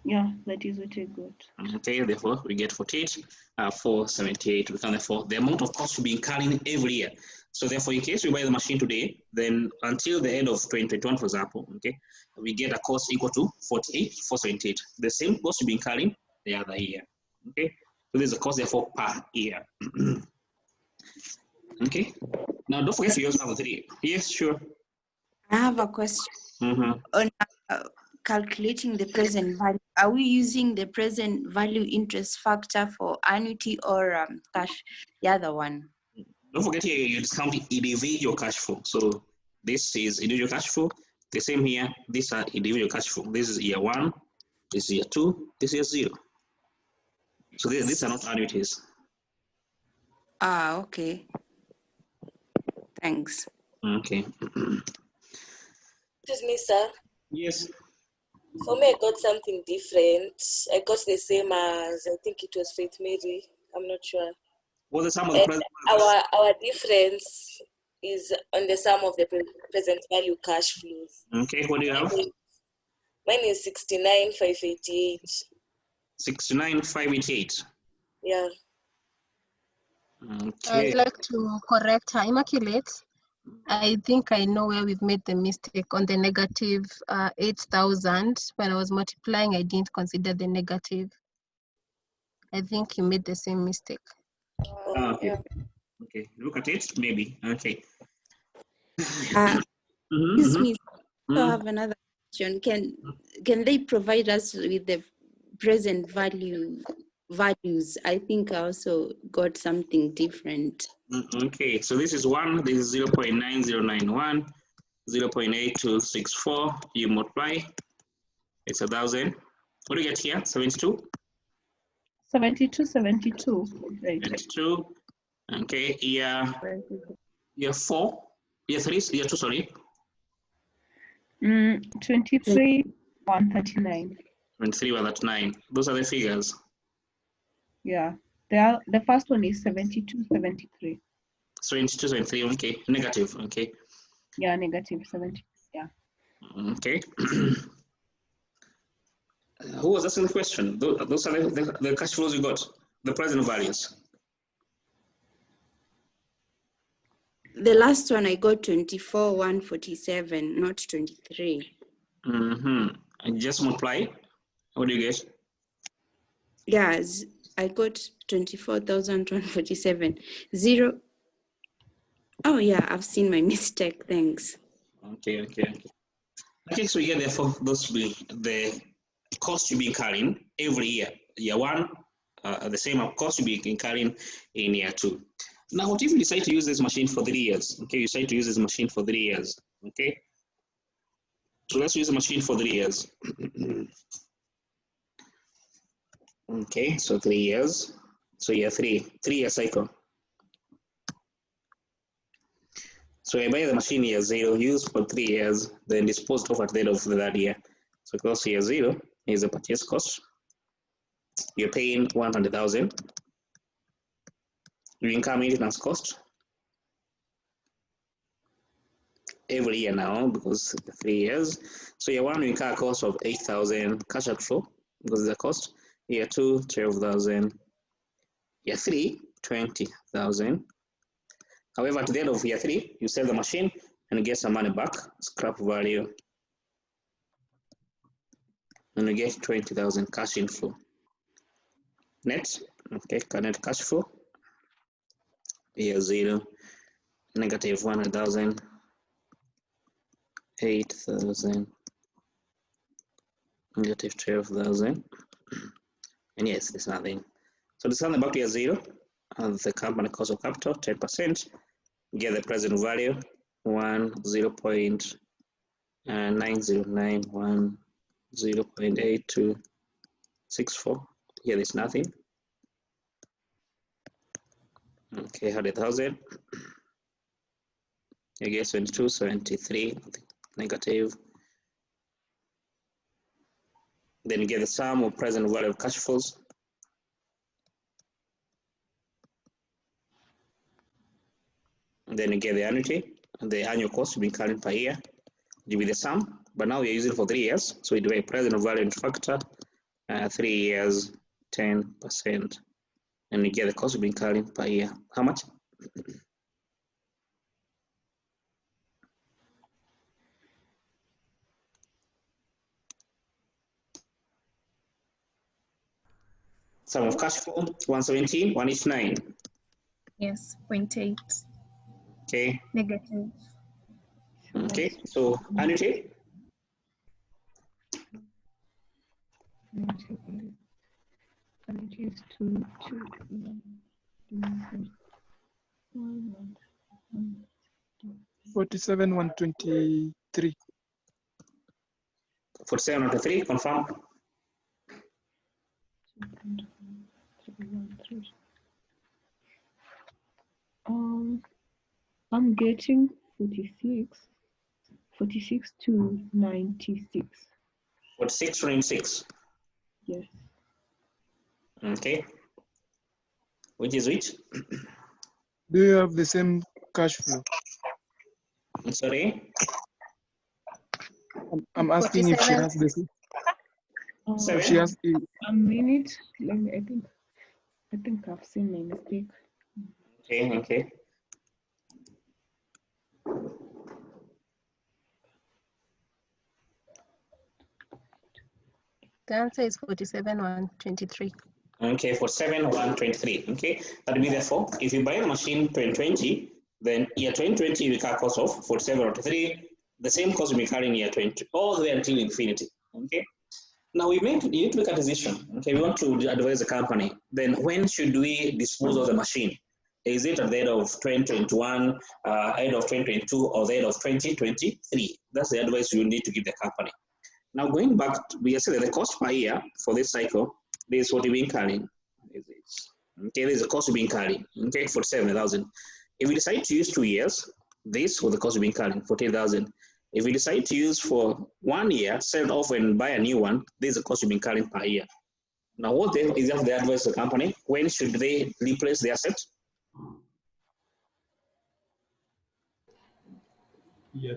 Yeah, that is what I got. Okay, therefore we get 48, 478. We can therefore the amount of cost to be incurring every year. So therefore, in case we buy the machine today, then until the end of 2021, for example, okay, we get a cost equal to 48, 478. The same cost to be incurring the other year. Okay, so there's a cost therefore per year. Okay. Now don't forget to use number 3. Yes, sure. I have a question. Mm-hmm. On calculating the present value, are we using the present value interest factor for annuity or cash, the other one? Don't forget here, you discount individual cash flow. So this is individual cash flow. The same here, these are individual cash flow. This is year 1, this is year 2, this is year 0. So these are not annuities. Ah, okay. Thanks. Okay. Excuse me, sir. Yes. For me, I got something different. I got the same as, I think it was Faith Mary. I'm not sure. What the sum of the present? Our difference is on the sum of the present value cash flows. Okay, what do you have? Mine is 69,588. 69,588. Yeah. Okay. I'd like to correct her. Immaculate, I think I know where we've made the mistake on the negative 8,000. When I was multiplying, I didn't consider the negative. I think you made the same mistake. Okay. Yeah. Okay, look at it, maybe. Okay. Excuse me, I have another question. Can they provide us with the present values? I think I also got something different. Okay, so this is 1, this is 0.9091, 0.8264. You multiply, it's 1,000. What do you get here? 72? 72. 72. Okay, year 4, year 3, year 2, sorry. 23, 139. 23, 139. Those are the figures. Yeah, the first one is 72, 73. 72, 73, okay, negative, okay. Yeah, negative 70, yeah. Okay. Who was asking the question? Those are the cash flows you got, the present values. The last one I got 24, 147, not 23. And just multiply. What do you get? Yes, I got 24,147. 0. Oh yeah, I've seen my mistake. Thanks. Okay. Okay, so you get therefore those will be the cost you'll be incurring every year. Year 1, the same cost you'll be incurring in year 2. Now, what if you decide to use this machine for 3 years? Okay, you decide to use this machine for 3 years. Okay, so let's use the machine for 3 years. Okay, so 3 years. So year 3-year cycle. So I buy the machine year 0, use for 3 years, then disposed of at the end of the third year. So cost year 0 is the purchase cost. You're paying 100,000. You incur maintenance cost every year now because 3 years. So year 1 you incur a cost of 8,000 cash outflow because it's a cost. Year 2, 12,000. Year 3, 20,000. However, at the end of year 3, you sell the machine and get some money back, scrap value, and you get 20,000 cash inflow. Net, okay, net cash flow, year 0, negative 100,000, 8,000, negative 12,000, and yes, there's nothing. So this is back to year 0, and the company cost of capital, 10%, get the present value, 0.9091, 0.8264. Here there's nothing. Okay, 100,000. You get 22, 73, negative. Then you get the sum of present value of cash flows. And then you get the annuity, and the annual cost you've been incurring per year. You be the sum, but now we're using it for 3 years. So we do a present value factor, 3 years, 10%, and you get the cost you've been incurring per year. How much? Sum of cash flow, 117, 189. Yes, 0.8. Okay. Negative. Okay, so annuity? And it is to 47, 123. 47 to 3, confirm. I'm getting 46 to 96. 46 to 96. Yes. Okay. Which is which? Do you have the same cash flow? Sorry? I'm asking if she has the same. If she has A minute. Let me. I think I've seen my mistake. Okay. Okay. The answer is 47, 123. Okay, for 7, 123. Okay, that will be therefore, if you buy the machine 2020, then year 2020 will carry cost of 47 or 3. The same cost will be carrying year 20 all the way until infinity. Okay. Now you need to make a decision. Okay, we want to advise the company. Then when should we dispose of the machine? Is it at the end of 2021, end of 2022, or the end of 2023? That's the advice you need to give the company. Now going back, we say that the cost per year for this cycle, this is what you've been carrying. Okay, this is the cost you've been carrying. Okay, for 7,000. If we decide to use 2 years, this was the cost you've been carrying, 14,000. If we decide to use for 1 year, sell it off and buy a new one, this is the cost you've been carrying per year. Now, what is the advice to the company? When should they replace the asset?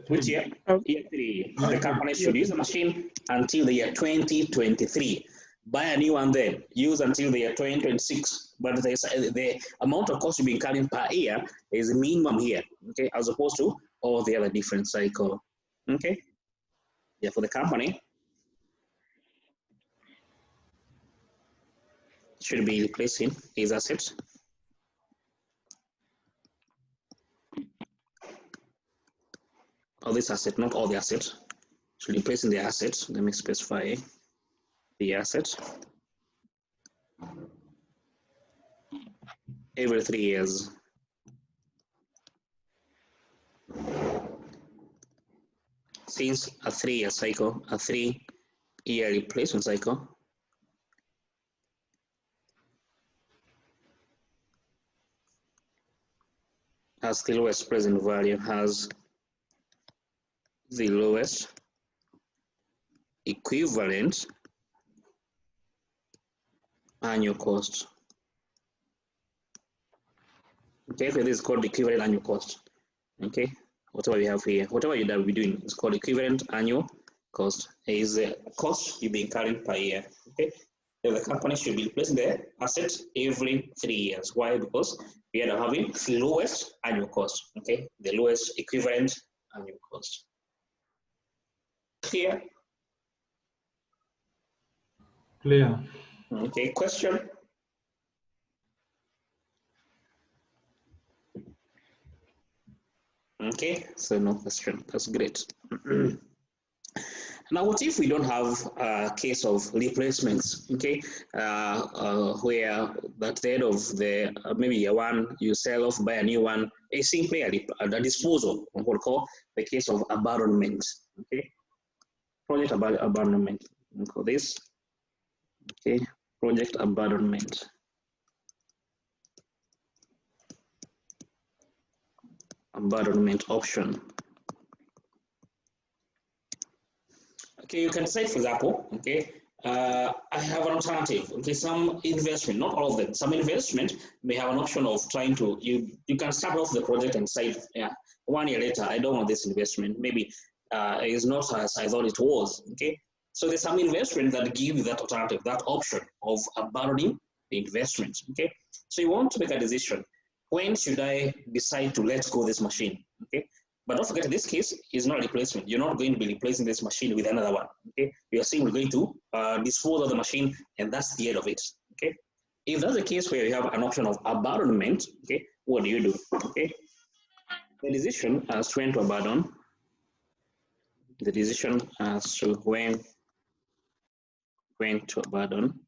Which year? Year 3. The company should use the machine until the year 2023. Buy a new one then, use until the year 2026. But the amount of cost you've been carrying per year is the minimum here, okay, as opposed to all the other different cycle. Okay? Yeah, for the company, should be replacing his assets. All this asset, not all the assets. Should replace in the assets. Let me specify the asset. Every 3 years. Since a 3-year cycle, a 3-year replacement cycle, has the lowest present value, has the lowest equivalent annual cost. Okay, so this is called equivalent annual cost. Okay, whatever we have here, whatever you will be doing is called equivalent annual cost. It is the cost you've been carrying per year. Okay, so the company should be replacing the assets every 3 years. Why? Because we are having the lowest annual cost. Okay, the lowest equivalent annual cost. Clear? Clear. Okay, question? Okay, so no question. That's great. Now, what if we don't have a case of replacements? Okay, where at the end of the maybe year 1 you sell off, buy a new one, it's simply a disposal, what we call the case of abandonment. Okay, project abandonment. We call this. Okay, project abandonment. Abandonment option. Okay, you can say, for example, okay, I have an alternative. Okay, some investment, not all of them. Some investment may have an option of trying to, you can start off the project and say, yeah, 1 year later, I don't want this investment. Maybe it's not as I thought it was. Okay, so there's some investment that give you that alternative, that option of abandoning the investment. Okay, so you want to make a decision. When should I decide to let go this machine? Okay. But don't forget, in this case, is not a replacement. You're not going to be replacing this machine with another one. Okay, you are saying we're going to dispose of the machine, and that's the end of it. Okay, if that's the case where you have an option of abandonment, okay, what do you do? Okay, the decision as to when to abandon, the decision as to when when to abandon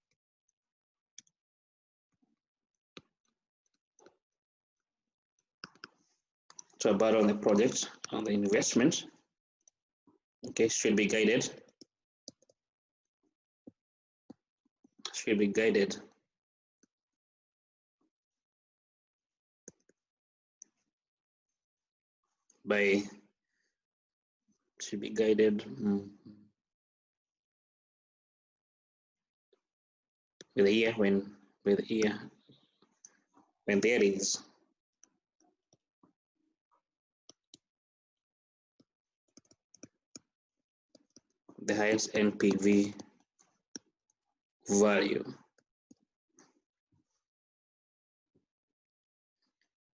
the project on the investment. Okay, should be guided by with a year when there is the highest NPV value.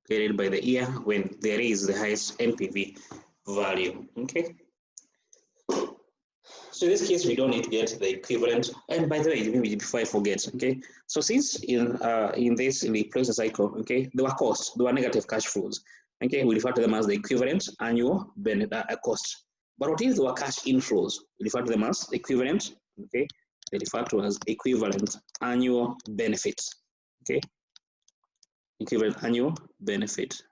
Created by the year when there is the highest NPV value. Okay. So in this case, we don't need to get the equivalent. And by the way, maybe before I forget, okay. So since in this replacement cycle, okay, there were costs, there were negative cash flows. Okay, we refer to them as the equivalent annual cost. But what if there were cash inflows? We refer to them as equivalent. Okay, they refer to as equivalent annual benefits. Okay, equivalent annual benefit.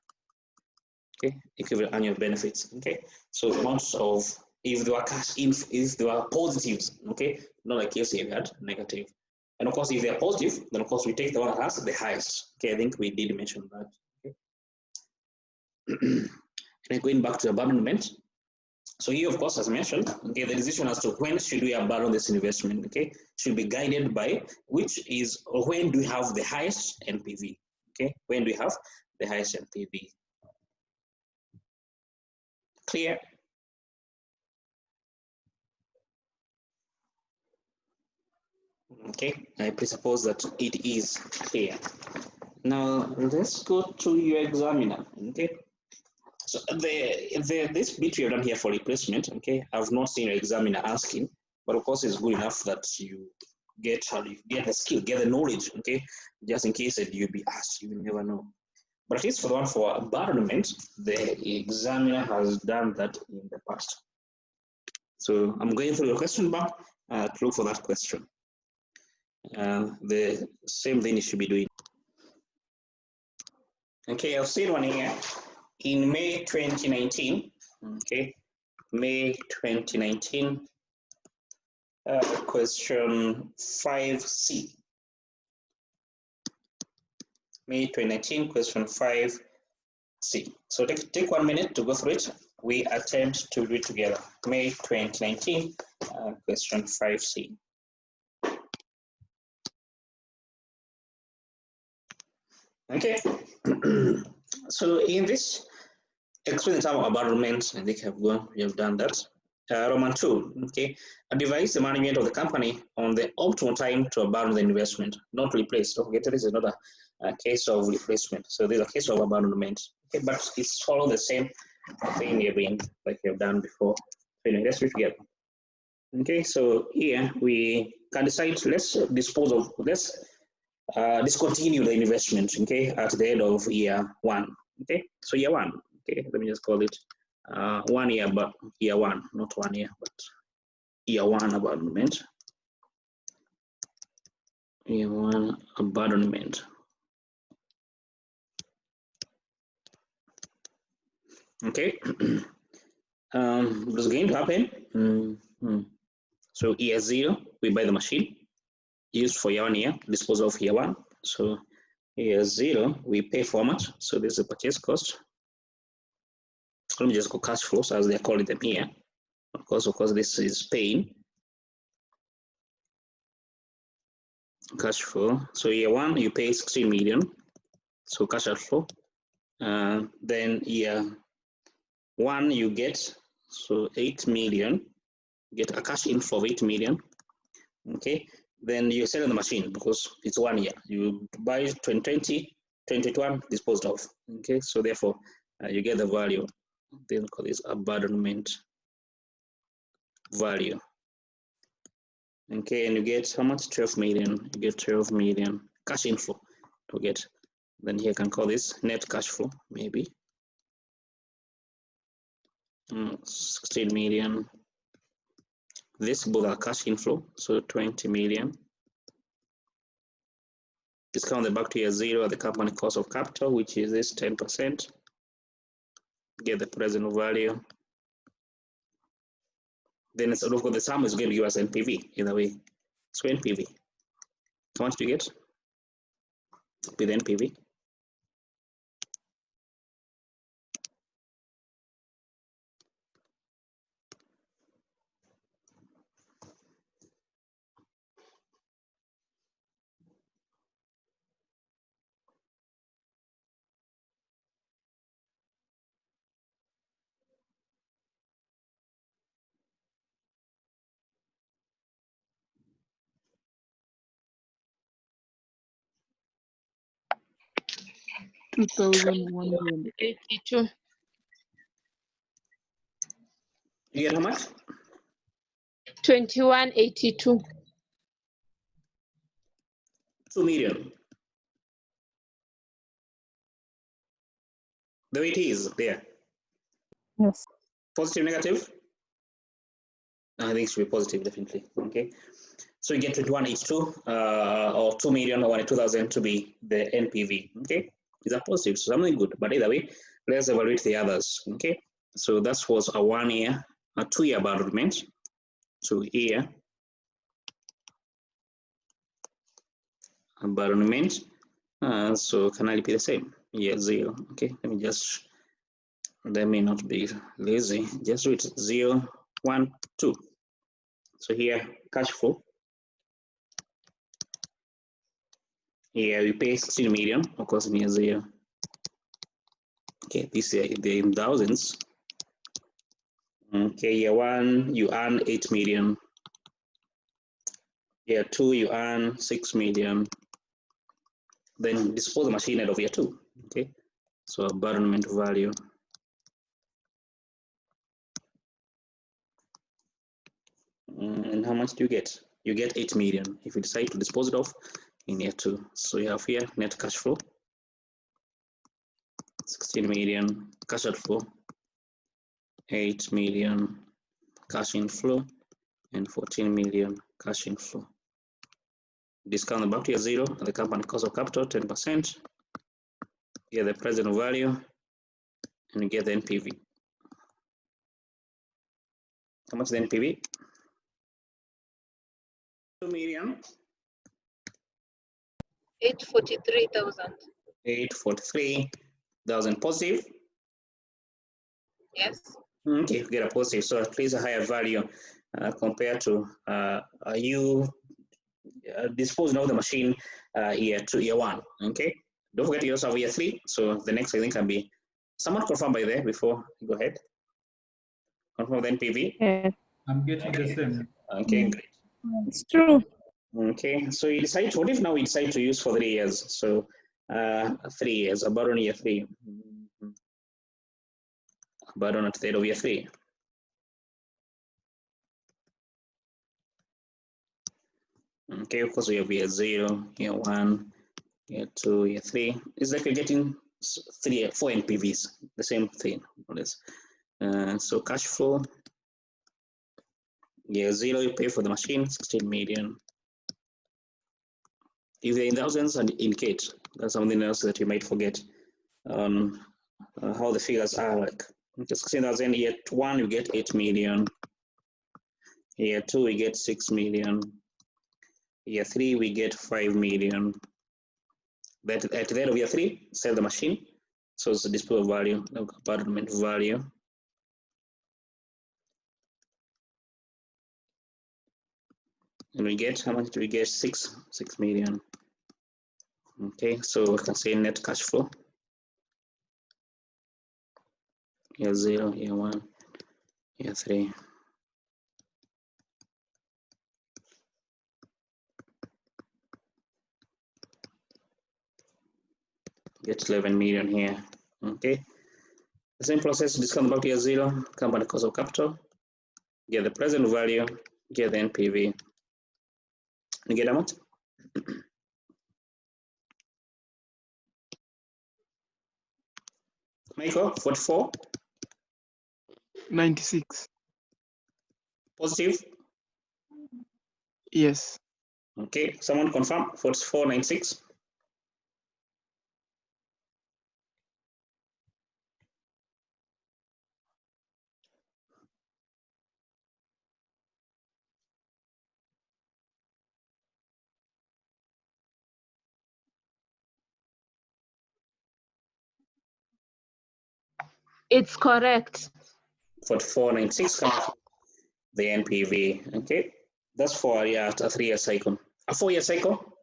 Okay, equivalent annual benefits. Okay, so amounts of if there were cash if there were positives. Okay, not like if you had negative. And of course, if they are positive, then of course we take the one that has the highest. Okay, I think we did mention that. Okay. And going back to abandonment. So here, of course, as mentioned, okay, the decision as to when should we abandon this investment, okay, should be guided by which is, or when do we have the highest NPV, okay, when do we have the highest NPV. Clear? Okay, I presuppose that it is clear. Now, let's go to your examiner, okay. So this bit we have done here for replacement, okay, I've not seen your examiner asking, but of course it's good enough that you get the skill, get the knowledge, okay, just in case that you'll be asked, you will never know. But at least for the one for abandonment, the examiner has done that in the past. So I'm going through your question bank to look for that question. The same thing you should be doing. Okay, I've seen one here. In May 2019, okay, May 2019, question 5C. May 2019, question 5C. So take 1 minute to go through it. We attempt to do it together. May 2019, question 5C. Okay, so in this explain the term of abandonment, I think we have done that. Roman 2, okay, advise the management of the company on the optimal time to abandon the investment, not replace. Don't forget, there is another case of replacement. So there's a case of abandonment, okay, but it's follow the same thing like you've done before. So anyway, let's read together. Okay, so here we can decide, let's discontinue the investment, okay, at the end of year 1. Okay, so year 1. Okay, let me just call it 1 year, but year 1, not 1 year, but year 1 abandonment. Year 1 abandonment. Okay, what's going to happen? So year 0, we buy the machine used for year 1 year, dispose of year 1. So year 0, we pay for much. So this is a purchase cost. Let me just go cash flows as they're calling them here. Of course, this is paying cash flow. So year 1, you pay 16 million. So cash outflow. Then year 1, you get 8 million. You get a cash inflow of 8 million. Okay. Then you sell the machine because it's 1 year. You buy 2020, 2021, disposed of. Okay. So therefore, you get the value. Then call this abandonment value. Okay, and you get how much? 12 million. You get 12 million cash inflow to get. Then here I can call this net cash flow, maybe. 16 million This both are cash inflow, so 20 million. Discount the back to year 0 at the company cost of capital, which is this 10%. Get the present value. Then it's, of course, the sum is going to give us NPV either way. So NPV. How much do you get with NPV? $2,182. You get how much? 2182. 2 million. The way it is there. Yes. Positive, negative? I think it should be positive, definitely. Okay. So you get 2182 or 2,182,000 to be the NPV. Okay. Is that positive? So something good. But either way, let's evaluate the others. Okay. So that was a 1 year, a 2 year abandonment, 2 year abandonment. So can I repeat the same? Yeah, 0. Okay. Let me not be lazy. Just do it 0, 1, 2. So here, cash flow. Here we pay 16 million, of course, in year 0. Okay, this year they're in thousands. Okay, year 1, you earn 8 million. Year 2, you earn 6 million. Then dispose the machine of year 2. Okay, so abandonment value. And how much do you get? You get 8 million if you decide to dispose it off in year 2. So you have here net cash flow, 16 million, cash outflow, 8 million, cash inflow, and 14 million cash inflow. Discount the back to year 0 at the company cost of capital, 10%. Get the present value, and you get the NPV. How much is the NPV? 2 million. 843,000. 843,000 positive. Yes. Okay, get a positive, so at least a higher value compared to you disposing of the machine year 1. Okay, don't forget you also have year 3. So the next I think can be somewhat confirmed by there before you go ahead. Confirm the NPV. Yes. I'm getting the same. Okay, great. It's true. Okay, so you decide. What if now we decide to use for 3 years? So 3 years, about on year 3. About on at the end of year 3. Okay, of course we have year 0, year 1, year 2, year 3. It's like you're getting 4 NPVs, the same thing, more or less. So cash flow, year 0, you pay for the machine, 16 million. If they're in thousands, and indicate. That's something else that you might forget on how the figures are like. Okay, 16,000, year 1, you get 8 million. Year 2, we get 6 million. Year 3, we get 5 million. That at the end of year 3, sell the machine. So it's the disposal value, abandonment value. And we get, how much do we get? 6 million. Okay, so we can say net cash flow. Year 0, year 1, year 3. Get 11 million here. Okay. The same process, discount back to year 0, company cost of capital, get the present value, get the NPV. You get amount? Michael, 44? 96. Positive? Yes. Okay, someone confirm 4496. It's correct. 4496 the NPV. Okay, that's for a 3-year cycle. A 4-year cycle.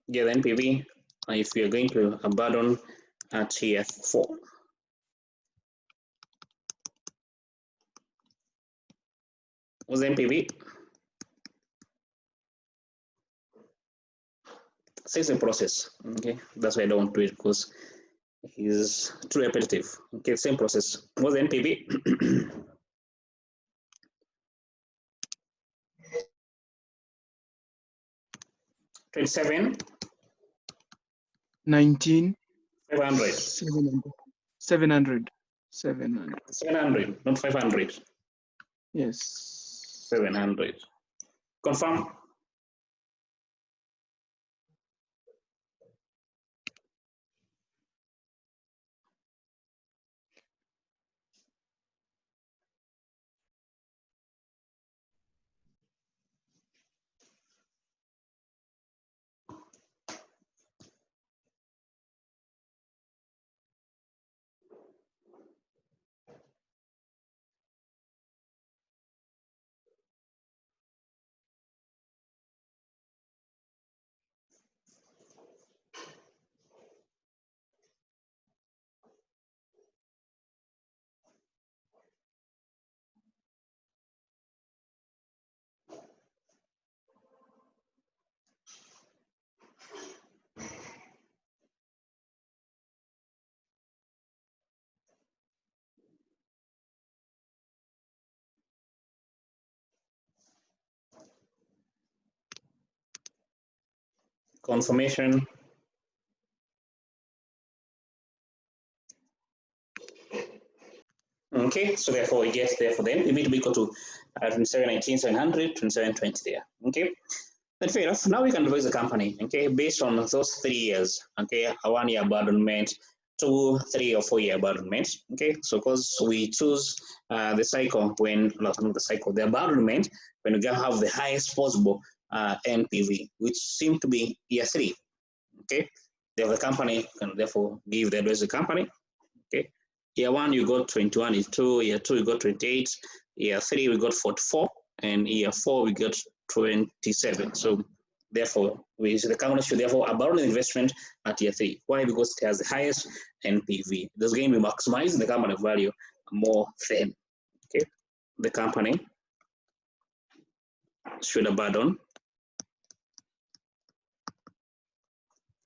Yeah, the NPV. If you're going to abandon at year 4. What's the NPV? Same process. Okay, that's why I don't do it because it's too repetitive. Okay, same process. What's the NPV? 27. 19. 500. 700. 700, not 500. Yes. 700. Confirm. Confirmation. Okay, so therefore we get there for them. NPV to be equal to 2719, 700, 2720 there. Okay, then fair enough. Now we can revise the company. Okay, based on those 3 years. Okay, a 1-year abandonment, 2, 3, or 4-year abandonment. Okay, so because we choose the cycle when, not the cycle, the abandonment when we have the highest possible NPV, which seem to be year 3. Okay, therefore the company can therefore give the address of the company. Okay, year 1 you got 21, year 2 you got 28, year 3 we got 44, and year 4 we got 27. So therefore the company should therefore abandon the investment at year 3. Why? Because it has the highest NPV. That's going to be maximizing the company value more than. Okay, the company should abandon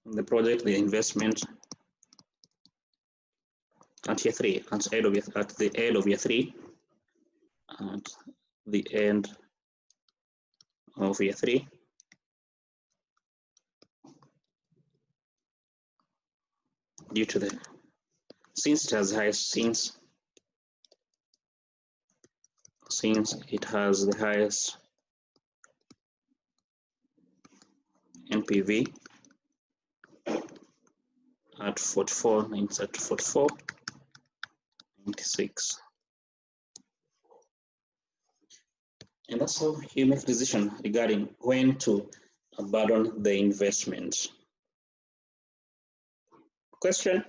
the project, the investment at year 3, at the end of year 3, at the end of year 3, due to the, since it has the highest NPV at 44, it's at 44.96. And that's how you make a decision regarding when to abandon the investment. Question?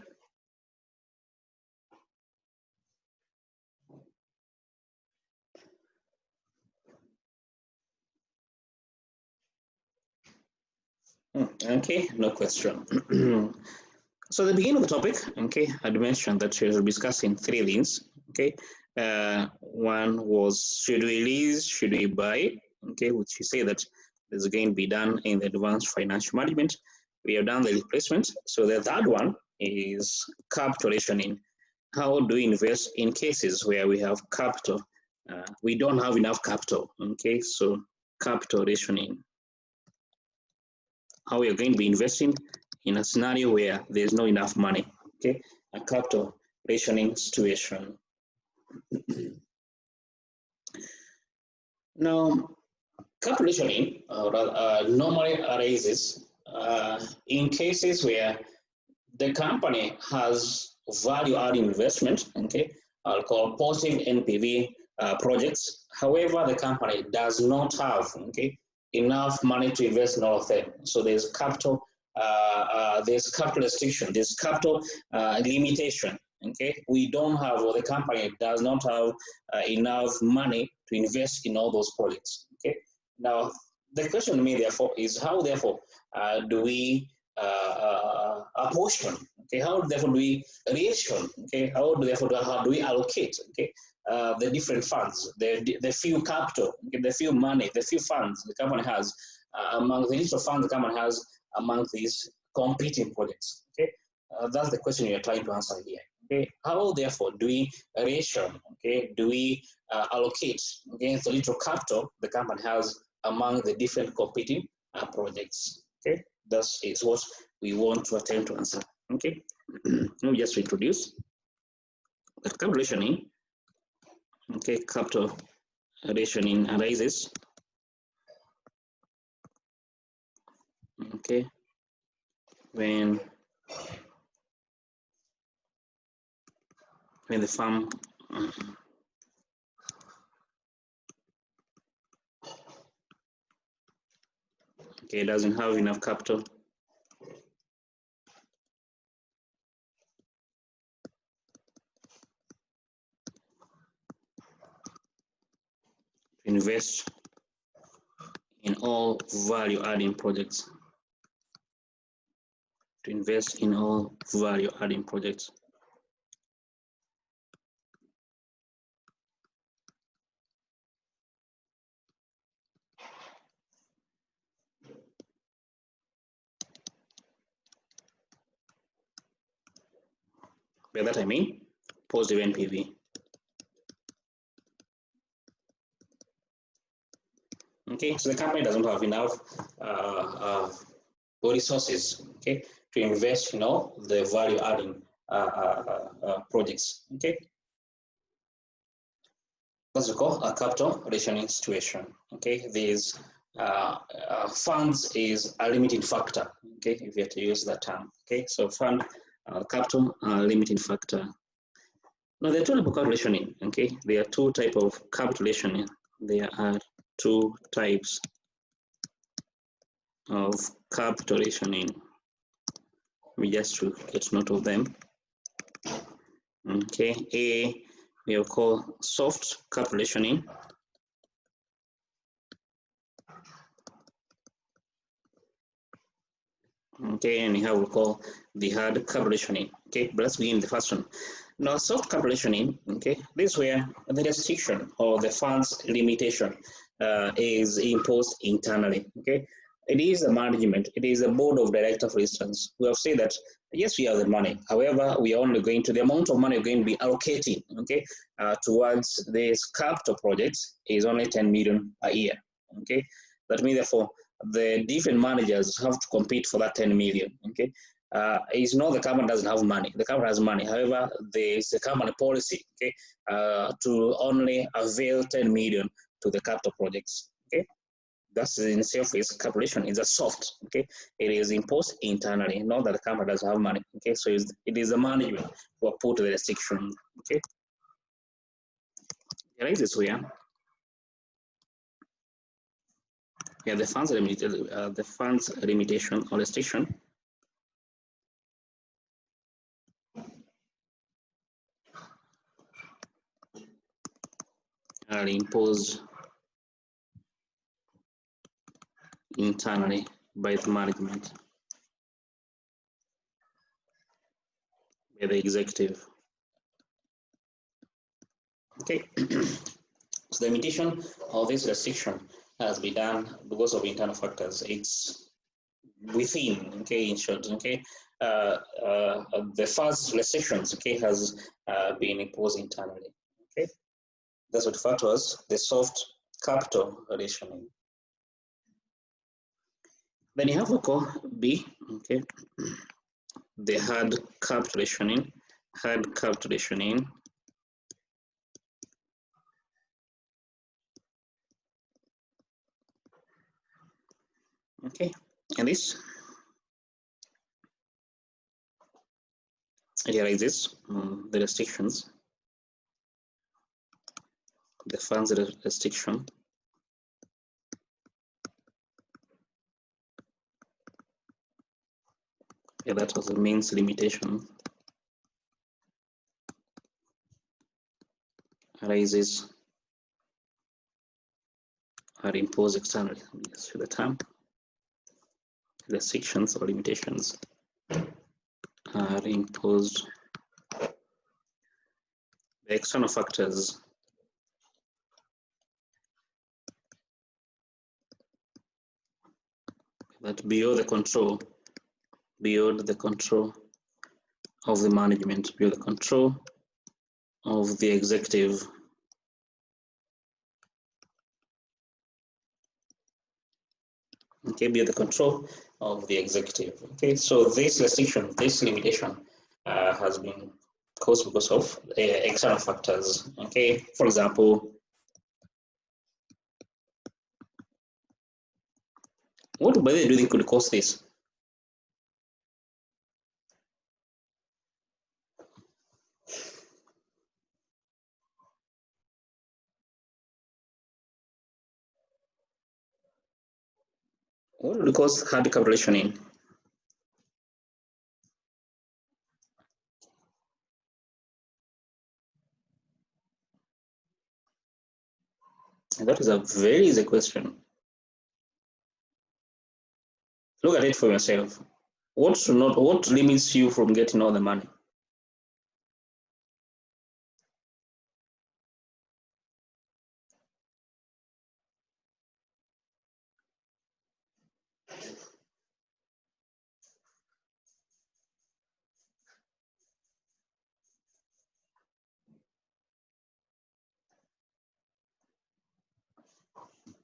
Okay, no question. So at the beginning of the topic, okay, I'd mentioned that we were discussing 3 things. Okay, one was, should we lease, should we buy? Okay, which we say that is going to be done in the advanced financial management. We have done the replacement. So the third one is capital rationing. How do we invest in cases where we have capital? We don't have enough capital. Okay, so capital rationing. How we are going to be investing in a scenario where there's not enough money. Okay, a capital rationing situation. Now, calculation normally arises in cases where the company has value-added investment, okay, I'll call positive NPV projects. However, the company does not have, okay, enough money to invest in all of them. So there's capital restriction, there's capital limitation. Okay, we don't have, or the company does not have enough money to invest in all those projects. Okay, now the question to me therefore is how therefore do we apportion? Okay, how therefore do we ration? Okay, how do we allocate? Okay, the different funds, the few capital, okay, the few money, the few funds the company has among the list of funds the company has among these competing projects. Okay, that's the question we are trying to answer here. Okay, how therefore do we ration? Okay, do we allocate against the little capital the company has among the different competing projects? Okay, that is what we want to attempt to answer. Okay, let me just introduce the capital rationing. Okay, capital rationing arises. Okay, when the firm okay doesn't have enough capital to invest in all value-adding projects. To invest in all value-adding projects. By that I mean positive NPV. Okay, so the company doesn't have enough resources, okay, to invest in all the value-adding projects. Okay, that's what we call a capital rationing situation. Okay, these funds is a limiting factor. Okay, if you have to use that term. Okay, so fund capital limiting factor. Now there are two types of capital rationing. Okay, there are two types of capital rationing. There are two types of capital rationing. We just to get note of them. Okay, A we will call soft capital rationing. Okay, and we have we call the hard capital rationing. Okay, but let's begin the first one. Now, soft capital rationing, okay, this is where the restriction or the funds limitation is imposed internally. Okay, it is a management, it is a board of directors, for instance, who have said that yes, we have the money. However, we are only going to the amount of money we're going to be allocating, okay, towards this capital projects is only 10 million a year. Okay, that means therefore the different managers have to compete for that 10 million. Okay. It's not the company doesn't have money. The company has money. However, there is a company policy, okay, to only avail 10 million to the capital projects. Okay, that's in itself is calculation. It's a soft. Okay, it is imposed internally. Not that the company doesn't have money. Okay, so it is the management who put the restriction. Okay, there is this way. Yeah, the funds limited. The funds limitation or restriction. Are imposed internally by the management, by the executive. Okay, so the limitation of this restriction has been done because of internal factors. It's within, okay, in short, okay, the first restrictions, okay, has been imposed internally. Okay, that's what referred to as the soft capital rationing. Then you have a call B, okay, the hard capital rationing. Hard capital rationing Okay, and this it arises the restrictions, the funds restriction. Yeah, that was the means limitation. Arises or imposed externally. Yes, the term restrictions or limitations are imposed by external factors that beyond the control of the management, beyond the control of the executive. Okay, beyond the control of the executive. Okay, so this restriction, this limitation has been caused because of external factors. Okay, for example, what by the way do you think could cause this? What would cause hard calculation? And that is a very easy question. Look at it for yourself. What limits you from getting all the money?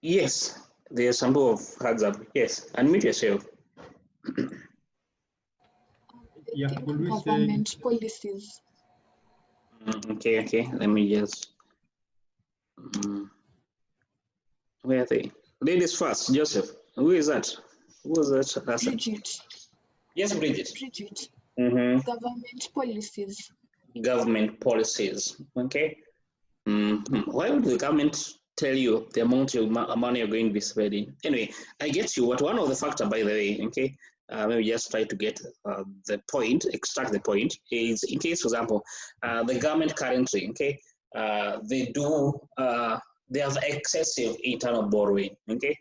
Yes, there's some of hands up. Yes, unmute yourself. Yeah, could we government say policies? Okay. Let me just. Where are they? Ladies first, Joseph. Who is that? Who was that person? Bridget. Yes, Bridget. Bridget. Mm-hmm. Government policies. Government policies. Okay. Why would the government tell you the amount of money you're going to be spending? Anyway, I get you. What one of the factor, by the way, okay, maybe just try to get the point, extract the point, is in case, for example, the government currently, okay, they have excessive internal borrowing, okay,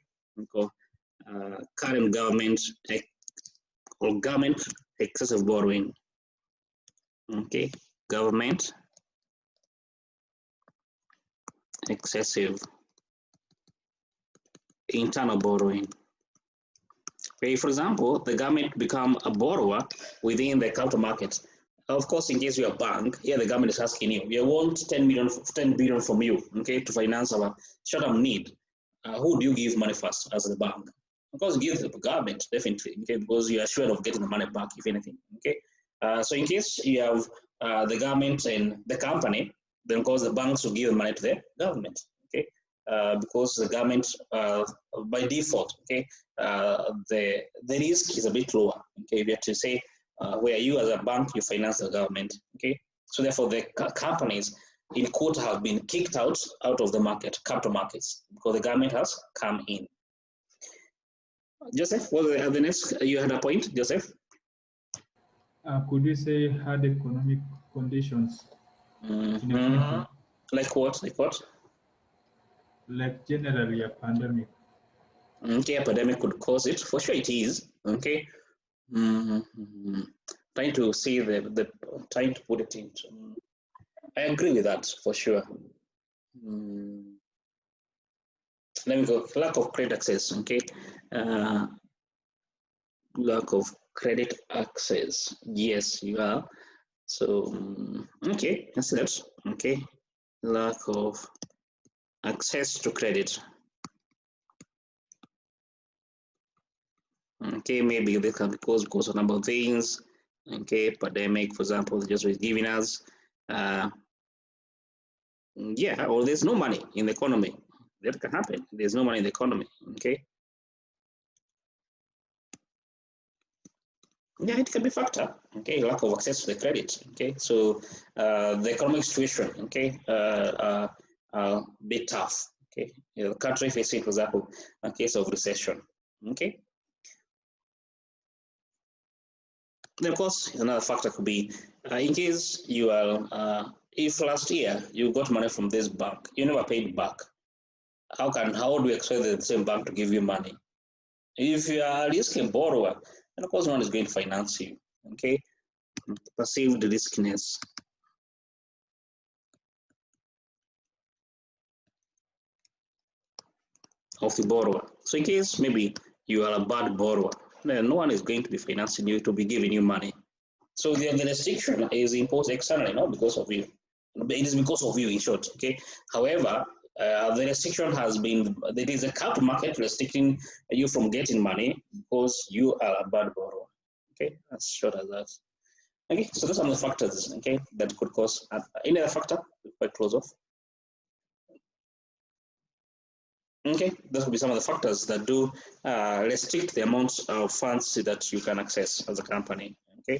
current government or government excessive borrowing, okay, government excessive internal borrowing. Okay, for example, the government become a borrower within the capital markets. Of course, in case you're a bank, here the government is asking you, we want 10 billion from you, okay, to finance our short-term need. Who do you give money first as the bank? Of course, give the government, definitely, okay, because you are sure of getting the money back, if anything, okay. So in case you have the government and the company, then of course the banks will give the money to the government, okay, because the government, by default, okay, the risk is a bit lower, okay, we have to say, where you as a bank, you finance the government, okay? So therefore the companies in quote have been kicked out of the market, capital markets, because the government has come in. Joseph, what was the next, you had a point, Joseph? could we say hard economic conditions in a country? Like what? Like generally a pandemic. Okay, a pandemic could cause it, for sure it is, okay? Trying to see trying to put it into, I agree with that, for sure. Let me go, lack of credit access, okay? Lack of credit access, yes, you are. So, okay, that's that, okay? Lack of access to credit. Okay, maybe they can be caused because of a number of things. Okay, pandemic, for example, just giving us, yeah, or there's no money in the economy. That can happen. There's no money in the economy. Okay. Yeah, it can be a factor. Okay, lack of access to the credit. Okay, so the economic situation. Okay, bit tough. Okay, the country facing, for example, a case of recession. Okay. Then of course, another factor could be in case you are, if last year you got money from this bank, you never paid back. How do you expect the same bank to give you money? If you are a risky borrower, then of course no one is going to finance you. Okay, perceived riskiness. Of the borrower. So in case maybe you are a bad borrower, then no one is going to be financing you to be giving you money. So the restriction is imposed externally, not because of you. It is because of you, in short. Okay. However, the restriction has been, there is a capital market restricting you from getting money because you are a bad borrower. Okay, as short as that. Okay, so those are the factors, okay, that could cause any other factor. Quite close off. Okay, those will be some of the factors that do restrict the amounts of funds that you can access as a company. Okay.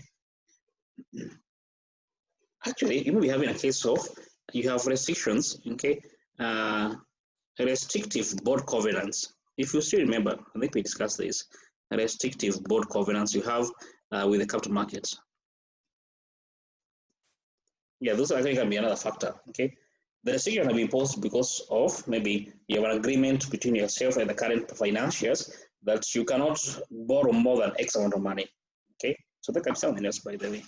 Actually, you may be having a case of you have restrictions. Okay, restrictive board covenants. If you still remember, I think we discussed this. Restrictive board covenants you have with the capital markets. Yeah, those I think can be another factor. Okay. The restriction can be imposed because of maybe you have an agreement between yourself and the current financiers that you cannot borrow more than X amount of money. Okay, so that can be something else, by the way.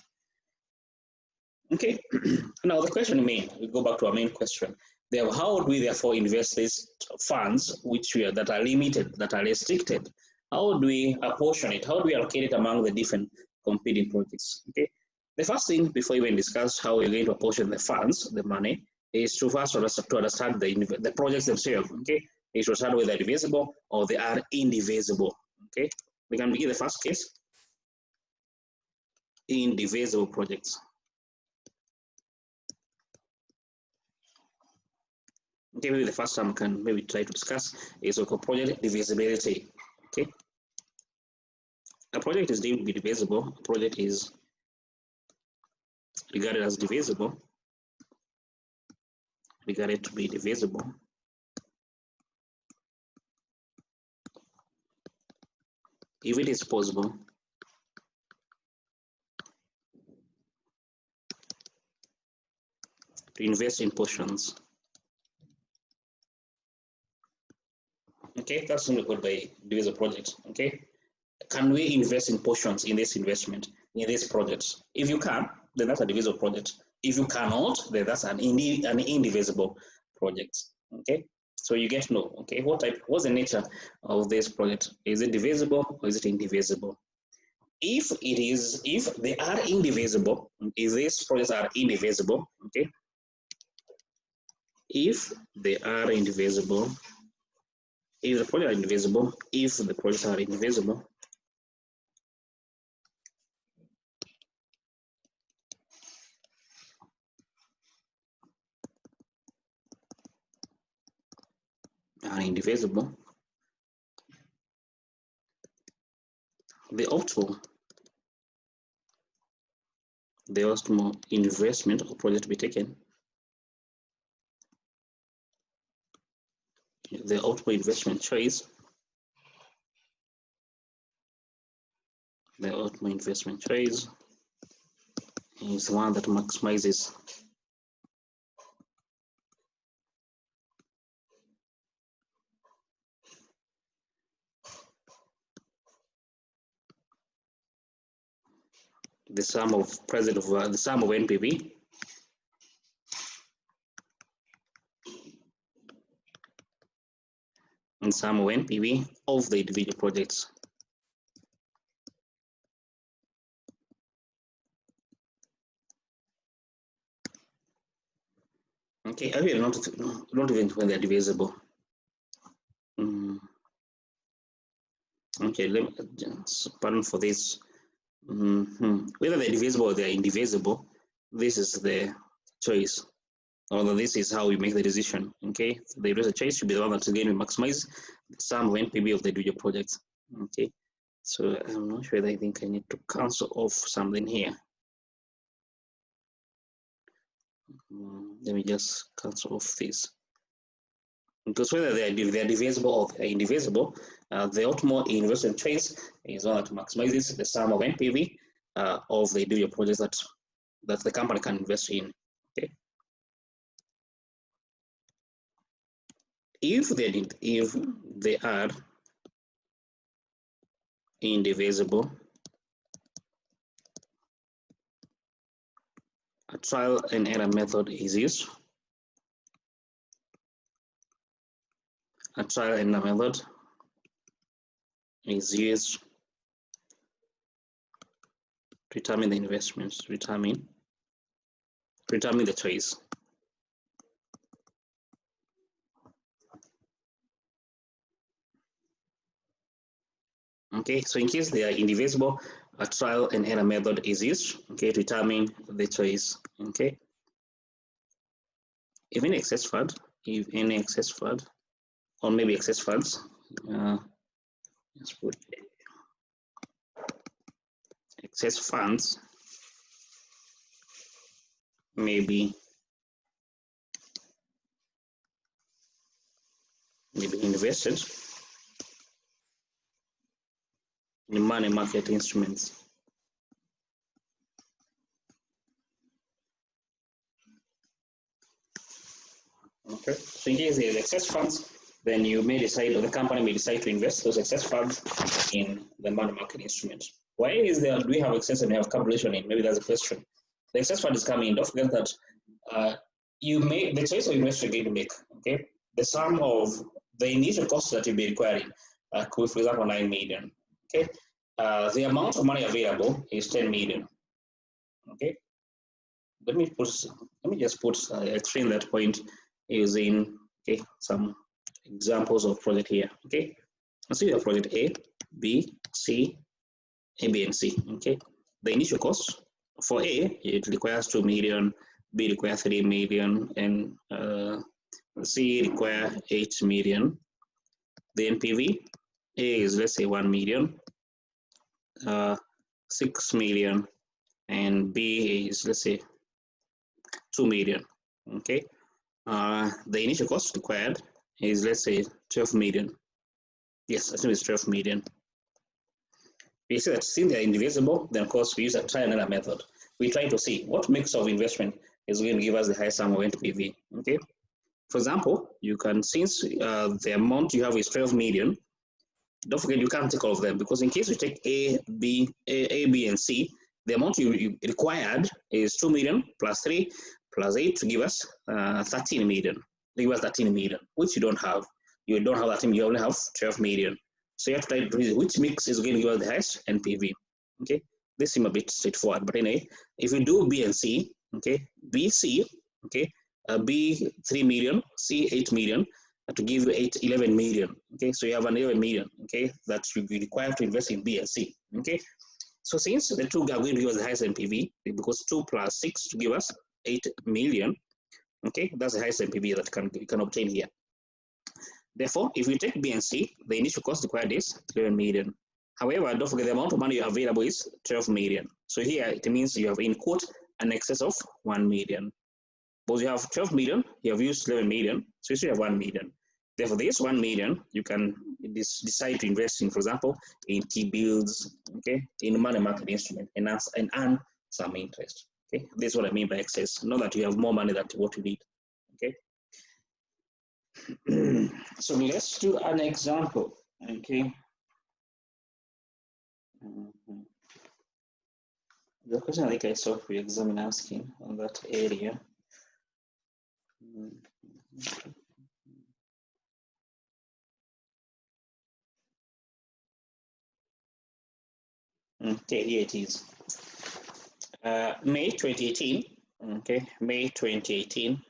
Okay, now the question remains, we go back to our main question. How would we therefore invest these funds that are limited, that are restricted? How do we apportion it? How do we allocate it among the different competing projects? Okay, the first thing before we even discuss how we're going to apportion the funds, the money, is to first to understand the projects themselves. Okay, is to understand whether they're divisible or they are indivisible. Okay, we can begin the first case. Indivisible projects. Okay, maybe the first time we can maybe try to discuss is what we call project divisibility. Okay, a project is deemed to be divisible. A project is regarded as divisible. Regarded to be divisible if it is possible to invest in portions. Okay, that's only called by divisible project. Okay, can we invest in portions in this investment, in this project? If you can, then that's a divisible project. If you cannot, then that's an indivisible project. Okay, so you get to know, okay, what's the nature of this project? Is it divisible or is it indivisible? If they are indivisible, if these projects are indivisible, okay, if they are indivisible, if the projects are indivisible, if the projects are indivisible, the optimal investment or project to be taken, the optimal investment choice, is one that maximizes the sum of the sum of NPV and sum of NPV of the individual projects. Okay, I will not even when they're divisible. Okay, let me just pardon for this. Whether they're divisible or they're indivisible, this is the choice, or this is how we make the decision. Okay, the choice should be the one that's going to maximize the sum of NPV of the individual projects. Okay, So I'm not sure. I think I need to cancel off something here. Let me just cancel off this. Because whether they are divisible or they are indivisible, the optimal investment choice is one that maximizes the sum of NPV of the individual projects that the company can invest in. Okay. If they are indivisible, a trial and error method is used. A trial and error method is used to determine the investments, determine the choice. Okay, so in case they are indivisible, a trial and error method is used, okay, to determine the choice. Okay. If any excess fund, or maybe excess funds, let's put excess funds may be invested in money market instruments. Okay, so in case there's excess funds, then you may decide, or the company may decide to invest those excess funds in the money market instrument. Why is there? Do we have excess and we have calculation in? Maybe that's a question. The excess fund is coming in. Don't forget that you make the choice of investment you're going to make. Okay, the sum of the initial costs that you'll be requiring, could, for example, 9 million. Okay, the amount of money available is 10 million. Okay, let me just explain that point using some examples of project here. Okay, let's see, you have project A, B, C, A, B, and C. Okay, the initial cost for A, it requires 2 million, B requires 3 million, and C require 8 million. The NPV A is, let's say, 1 million, 6 million, and B is, let's say, 2 million. Okay, the initial cost required is, let's say, 12 million. Yes, I think it's 12 million. We see that since they are indivisible, then of course we use a trial and error method. We try to see what mix of investment is going to give us the highest sum of NPV. Okay, for example, you can, since the amount you have is 12 million, don't forget you can't take all of them, because in case you take A, B, and C, the amount you required is 2 million plus 3 plus 8 to give us 13 million. They give us 13 million, which you don't have. You don't have 13, you only have 12 million. So you have to try to read which mix is going to give us the highest NPV. Okay, this seems a bit straightforward, but anyway, if we do B and C, okay, B, C, okay, B 3 million, C 8 million, to give you 11 million. Okay, so you have an 11 million, okay, that you require to invest in B and C. Okay, so since the two are going to give us the highest NPV, because 2 plus 6 to give us 8 million, okay, that's the highest NPV that you can obtain here. Therefore, if you take B and C, the initial cost required is 11 million. However, don't forget the amount of money available is 12 million. So here it means you have in quote an excess of 1 million. Because you have 12 million, you have used 11 million, so you still have 1 million. Therefore, this 1 million, you can decide to invest in, for example, in T-bills, okay, in money market instrument, and earn some interest. Okay, this is what I mean by excess. Not that you have more money than what you need. Okay. So let's do an example. Okay. The question I think I saw for examine asking on that area. Okay, here it is. May 2018. Okay, May 2018.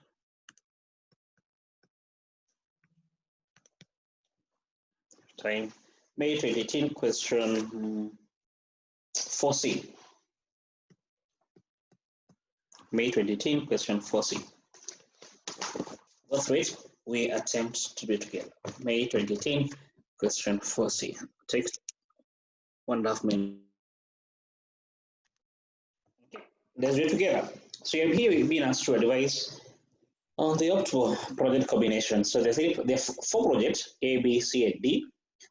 Time. May 2018, question 4C. May 2018, question 4C. Go through it. We attempt to do it together. May 2018, question 4C. Text 1.5 million. Okay, let's do it together. So here we've been asked to advise on the optimal project combination. So there are 4 projects, A, B, C, and D.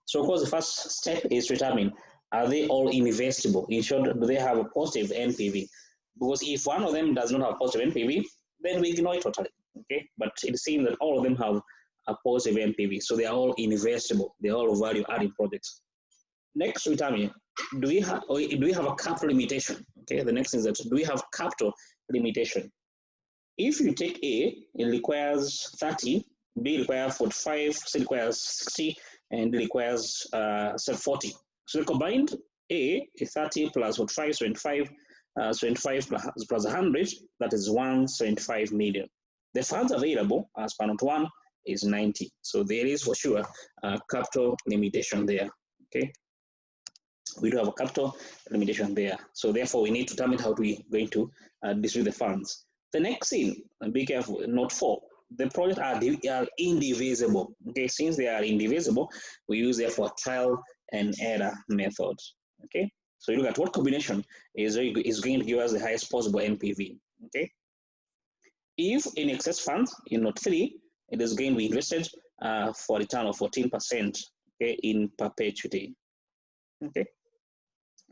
So of course, the first step is to determine, are they all investable? In short, do they have a positive NPV? Because if one of them does not have positive NPV, then we ignore it totally. Okay, but it seems that all of them have a positive NPV, so they are all investable. They are all value-adding projects. Next, we determine, do we have a capital limitation? Okay, the next thing is that, do we have capital limitation? If you take A, it requires 30, B requires 45, C requires 60, and D requires 40. So the combined A is 30 plus 45, 75, 75 plus 100, that is 175 million. The funds available as per note 1 is 90. So there is for sure a capital limitation there. Okay, we do have a capital limitation there. So therefore, we need to determine how we're going to distribute the funds. The next thing, and be careful, note 4, the projects are indivisible. Okay, since they are indivisible, we use therefore trial and error methods. Okay, so you look at what combination is going to give us the highest possible NPV. Okay, if in excess funds in note 3, it is going to be invested for a return of 14%. Okay, in perpetuity. Okay,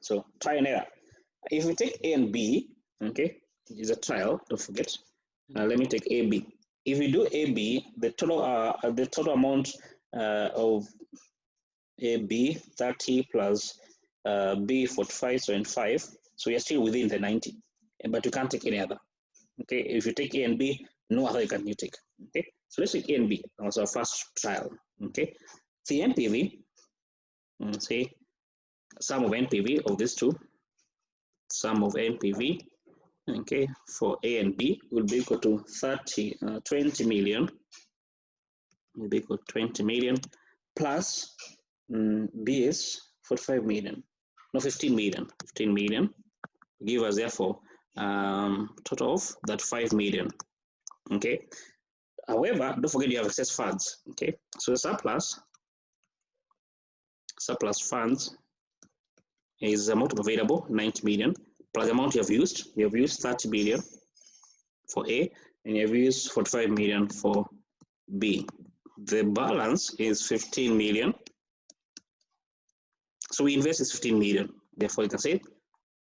so try and error. If we take A and B, okay, is a trial. Don't forget. Let me take AB. If we do AB, the total amount of AB 30 plus B 45, 75. So you're still within the 90, but you can't take any other. Okay, if you take A and B, no other can you take. Okay, so let's take A and B as our first trial. Okay, the NPV, say sum of NPV of these two, sum of NPV, okay, for A and B will be equal to 20 million, will be equal to 20 million plus B is 45 million, no 15 million, give us therefore total of that 5 million. Okay, however, don't forget you have excess funds. Okay, so the surplus funds is the amount available, 90 million, plus the amount you have used. You have used 30 million for A, and you have used 45 million for B. The balance is 15 million. So we invest is 15 million. Therefore, you can say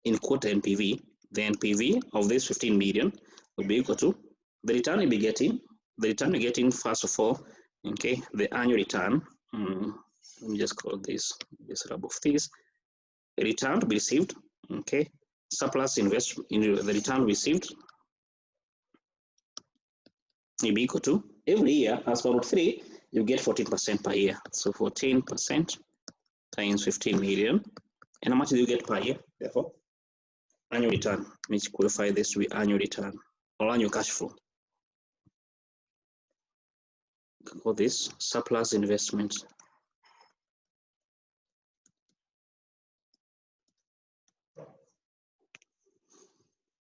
in quote NPV, the NPV of this 15 million will be equal to the return you'll be getting. The return you're getting, first of all, okay, the annual return. Let me just call this above this. The return to be received, okay, surplus investment in the return received will be equal to every year as per note 3, you get 14% per year. So 14% times 15 million. And how much do you get per year? Therefore, annual return, which qualify this to be annual return or annual cash flow. Call this surplus investment.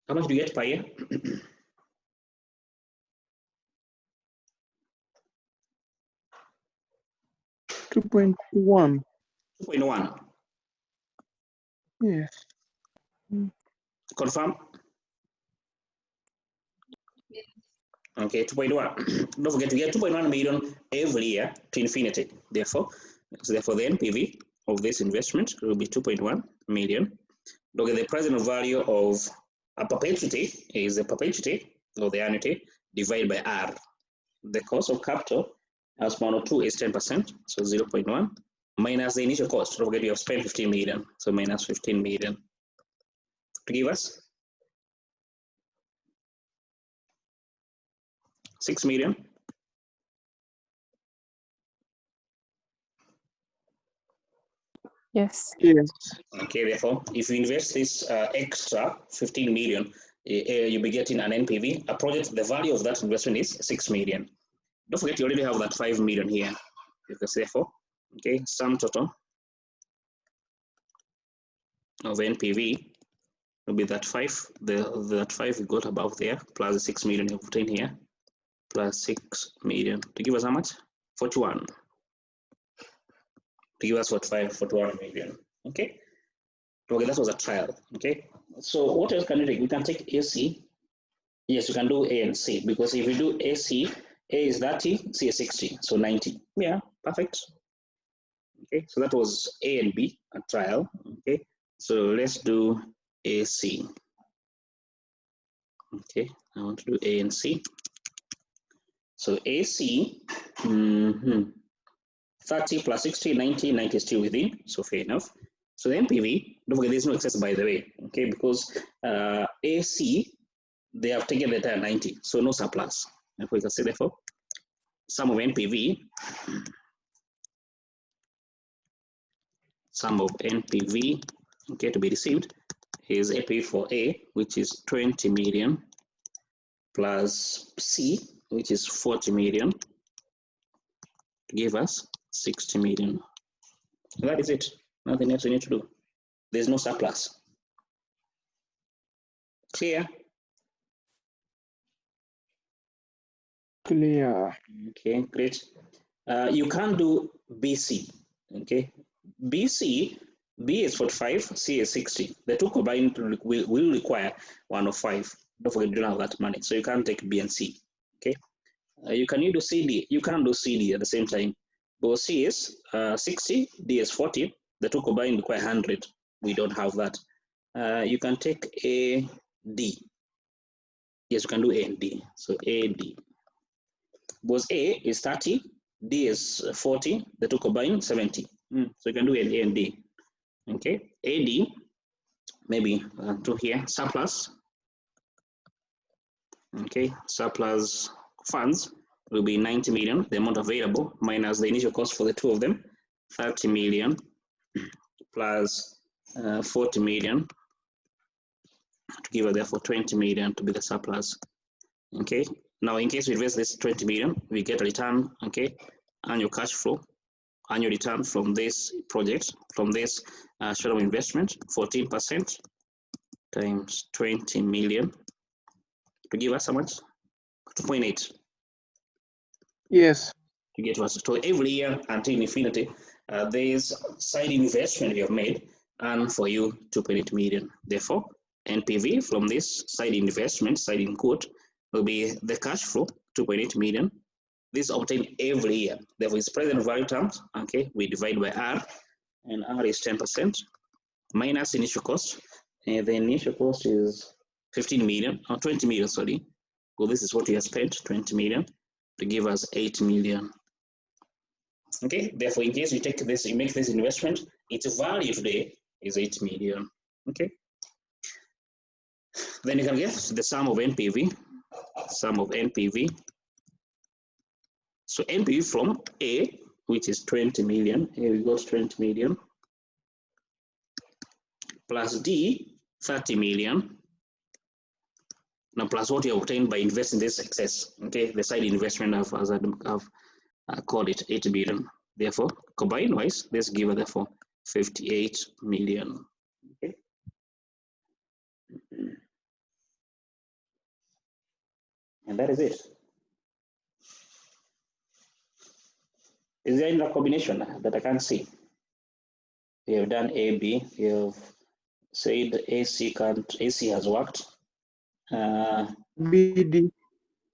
How much do you get per year? 2.1. 2.1. Yes. Confirm? Okay, 2.1. Don't forget to get 2.1 million every year to infinity. Therefore, the NPV of this investment will be 2.1 million. Look at the present value of a perpetuity is the perpetuity or the annuity divided by R. The cost of capital as per note 2 is 10%, so 0.1 minus the initial cost. Don't forget you have spent 15 million, so minus 15 million to give us 6 million. Yes. Yes. Okay, therefore, if you invest this extra 15 million, you'll be getting an NPV. A project, the value of that investment is 6 million. Don't forget you already have that 5 million here. Because therefore, okay, sum total of NPV will be that 5. That 5 we got above there, plus the 6 million you put in here, plus 6 million to give us how much? 41. To give us 41 million. Okay, Okay, that was a trial. Okay, so what else can you take? We can take AC. Yes, you can do A and C, because if you do AC, A is 30, C is 60, so 90. Yeah, perfect. Okay, so that was A and B, a trial. Okay, so let's do AC. Okay, I want to do A and C. So AC, 30 plus 60, 90, 90 is still within, so fair enough. So the NPV, don't forget there's no excess by the way, okay, because AC, they have taken the entire 90, so no surplus. Therefore, you can say therefore, sum of NPV, okay, to be received is NPV for A, which is 20 million, plus C, which is 40 million, to give us 60 million. So that is it. Nothing else we need to do. There's no surplus. Clear? Clear. Okay, great. You can do BC. Okay, BC, B is 45, C is 60. The two combined will require 105. Don't forget you don't have that money, so you can't take B and C. Okay, you can do CD. You can't do CD at the same time. But C is 60, D is 40. The two combined require 100. We don't have that. You can take A, D. Yes, you can do A and D. So A, D. Because A is 30, D is 40, the two combined 70. So you can do A and D. Okay, AD, maybe to here, surplus. Okay, surplus funds will be 90 million, the amount available, minus the initial cost for the two of them, 30 million, plus 40 million, to give us therefore 20 million to be the surplus. Okay, now in case we invest this 20 million, we get a return, okay, annual cash flow, annual return from this project, from this short-term investment, 14% times 20 million, to give us how much? 2.8. Yes. To get us. So every year until infinity, this side investment you have made, and for you 2.8 million. Therefore, NPV from this side investment, side in quote, will be the cash flow, 2.8 million. This is obtained every year. Therefore, it's present value terms. Okay, we divide by R, and R is 10% minus initial cost. And the initial cost is 15 million, or 20 million, sorry. Well, this is what we have spent, 20 million, to give us 8 million. Okay, therefore, in case you take this, you make this investment, its value today is 8 million. Okay. Then you can get the sum of NPV, sum of NPV. So NPV from A, which is 20 million, here we got 20 million, plus D, 30 million, now plus what you obtained by investing this excess, okay, the side investment of, as I've called it, 8 billion. Therefore, combined wise, this gives us therefore 58 million. Okay. And that is it. Is there any combination that I can't see? We have done AB, we have said AC can't, AC has worked. BD.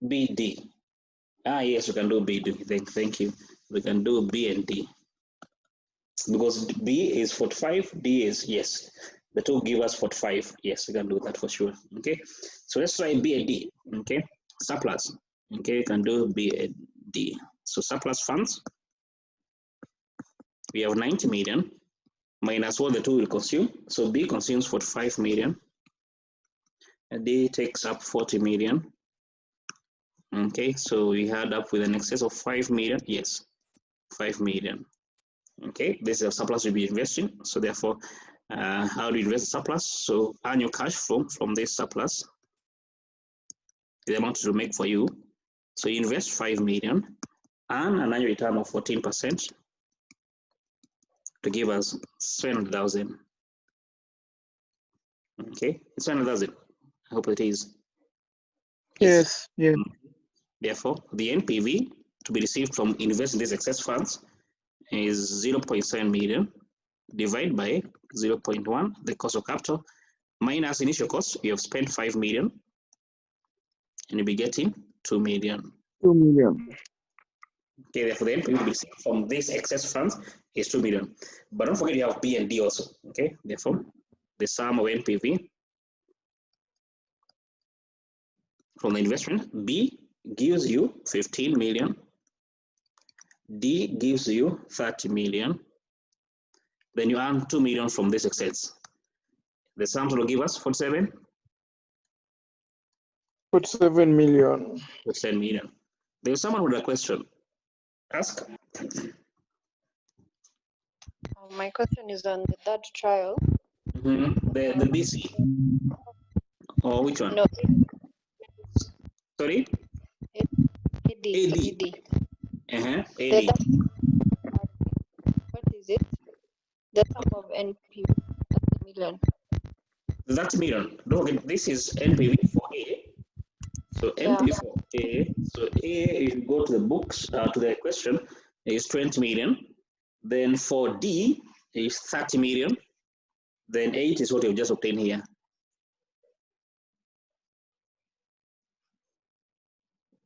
BD. Yes, we can do BD. Thank you. We can do B and D. Because B is 45, D is, yes. The two give us 45. Yes, we can do that for sure. Okay. So let's try B and D. Okay. Surplus. Okay, you can do B and D. So surplus funds, we have 90 million minus what the two will consume. So B consumes 45 million. And D takes up 40 million. Okay, so we add up with an excess of 5 million. Yes, 5 million. Okay, this is a surplus we'll be investing. So therefore, how do you invest the surplus? So annual cash flow from this surplus, the amount to make for you. So you invest 5 million and an annual return of 14% to give us 700,000. Okay, it's 700,000. I hope it is. Yes, yes. Therefore, the NPV to be received from investing these excess funds is 0.7 million. divide by 0.1, the cost of capital, minus initial cost. You have spent 5 million, and you'll be getting 2 million. 2 million. Okay, therefore the NPV received from this excess funds is 2 million. But don't forget you have B and D also. Okay, therefore the sum of NPV from the investment, B gives you 15 million, D gives you 30 million, then you earn 2 million from this excess. The sum will give us 47? 47 million. 47 million. There's someone with a question. Ask. My question is on the third trial. The BC. Or which one? No. Sorry? AD. AD. What is it? The sum of NPV, 30 million. 30 million. Don't forget, this is NPV for A. So NPV for A. So A, if you go to the books, to the question, is 20 million. Then for D is 30 million. Then 8 is what you've just obtained here.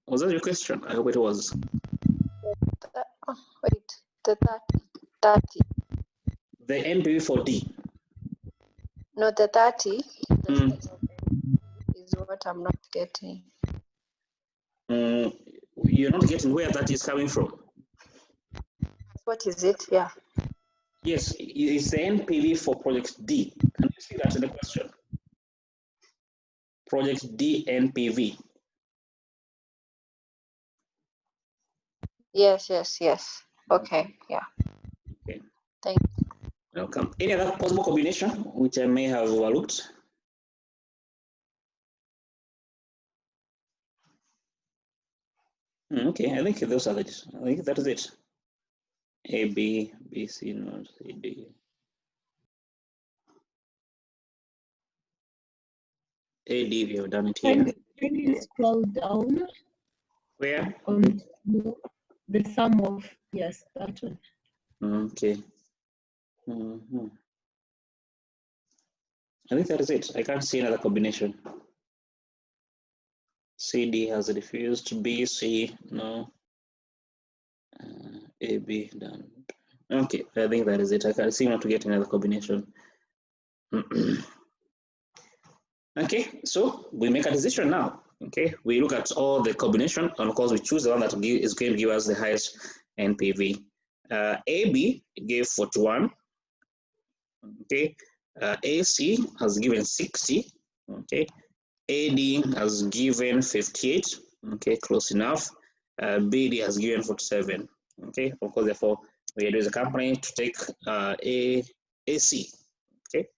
Was that your question? I hope it was. Wait, the 30. The NPV for D. No, the 30 is what I'm not getting. You're not getting where that is coming from. What is it? Yeah. Yes, it's the NPV for project D. Can you see that in the question? Project D NPV. Yes. Okay, yeah. Okay. Thank you. Welcome. Any other possible combination which I may have overlooked? Okay, I think those are it. I think that is it. A, B, B, C, not C, D. A, D, we have done it here. Can you scroll down? Where? On the sum of, yes, that one. Okay. I think that is it. I can't see another combination. C, D has refused. B, C, no. A, B, done. Okay, I think that is it. I can't see not to get another combination. Okay, so we make a decision now. Okay, we look at all the combination, and of course we choose the one that is going to give us the highest NPV. AB gave 41. Okay, AC has given 60. Okay, AD has given 58. Okay, close enough. BD has given 47. Okay, of course, therefore we advise the company to take AC. Okay,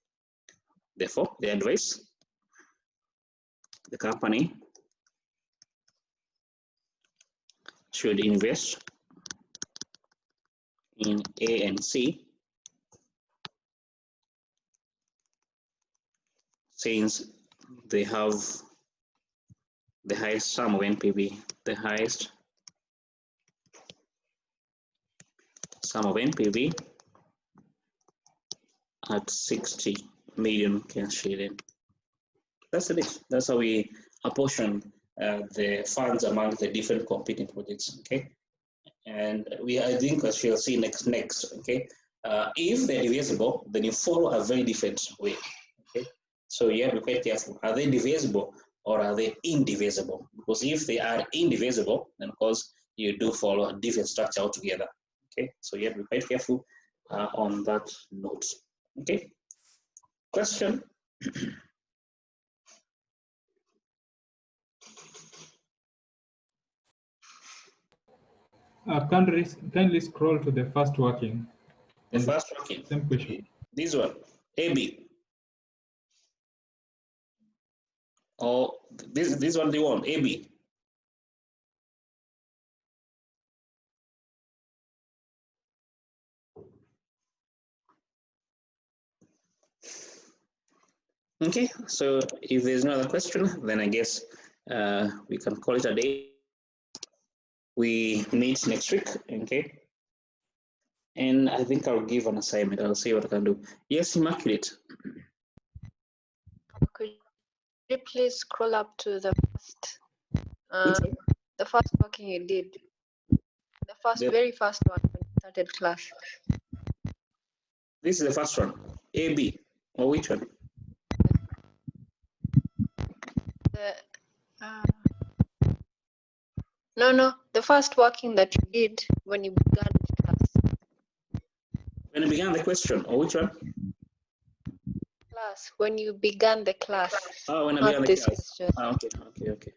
therefore the advice the company should invest in A and C since they have the highest sum of NPV, the highest sum of NPV at 60 million Kenyan shilling. That's it. That's how we apportion the funds among the different competing projects. Okay, and I think as we'll see next. Okay, if they're divisible, then you follow a very different way. Okay, so you have to be quite careful. Are they divisible or are they indivisible? Because if they are indivisible, then of course you do follow a different structure altogether. Okay, so you have to be quite careful on that note. Okay, question. Kindly scroll to the first working. The first working. Same question. This one, AB. Or this one, the one, AB. Okay, so if there's no other question, then I guess we can call it a day. We meet next week, okay? And I think I'll give an assignment. I'll see what I can do. Yes, Immaculate. Could you please scroll up to the first working you did? Very first one when you started class. This is the first one. A, B. Or which one? No, the first working that you did when you began class. When you began the question, or which one? Class, when you began the class. Oh, when I not began the this class. question. Ah, okay.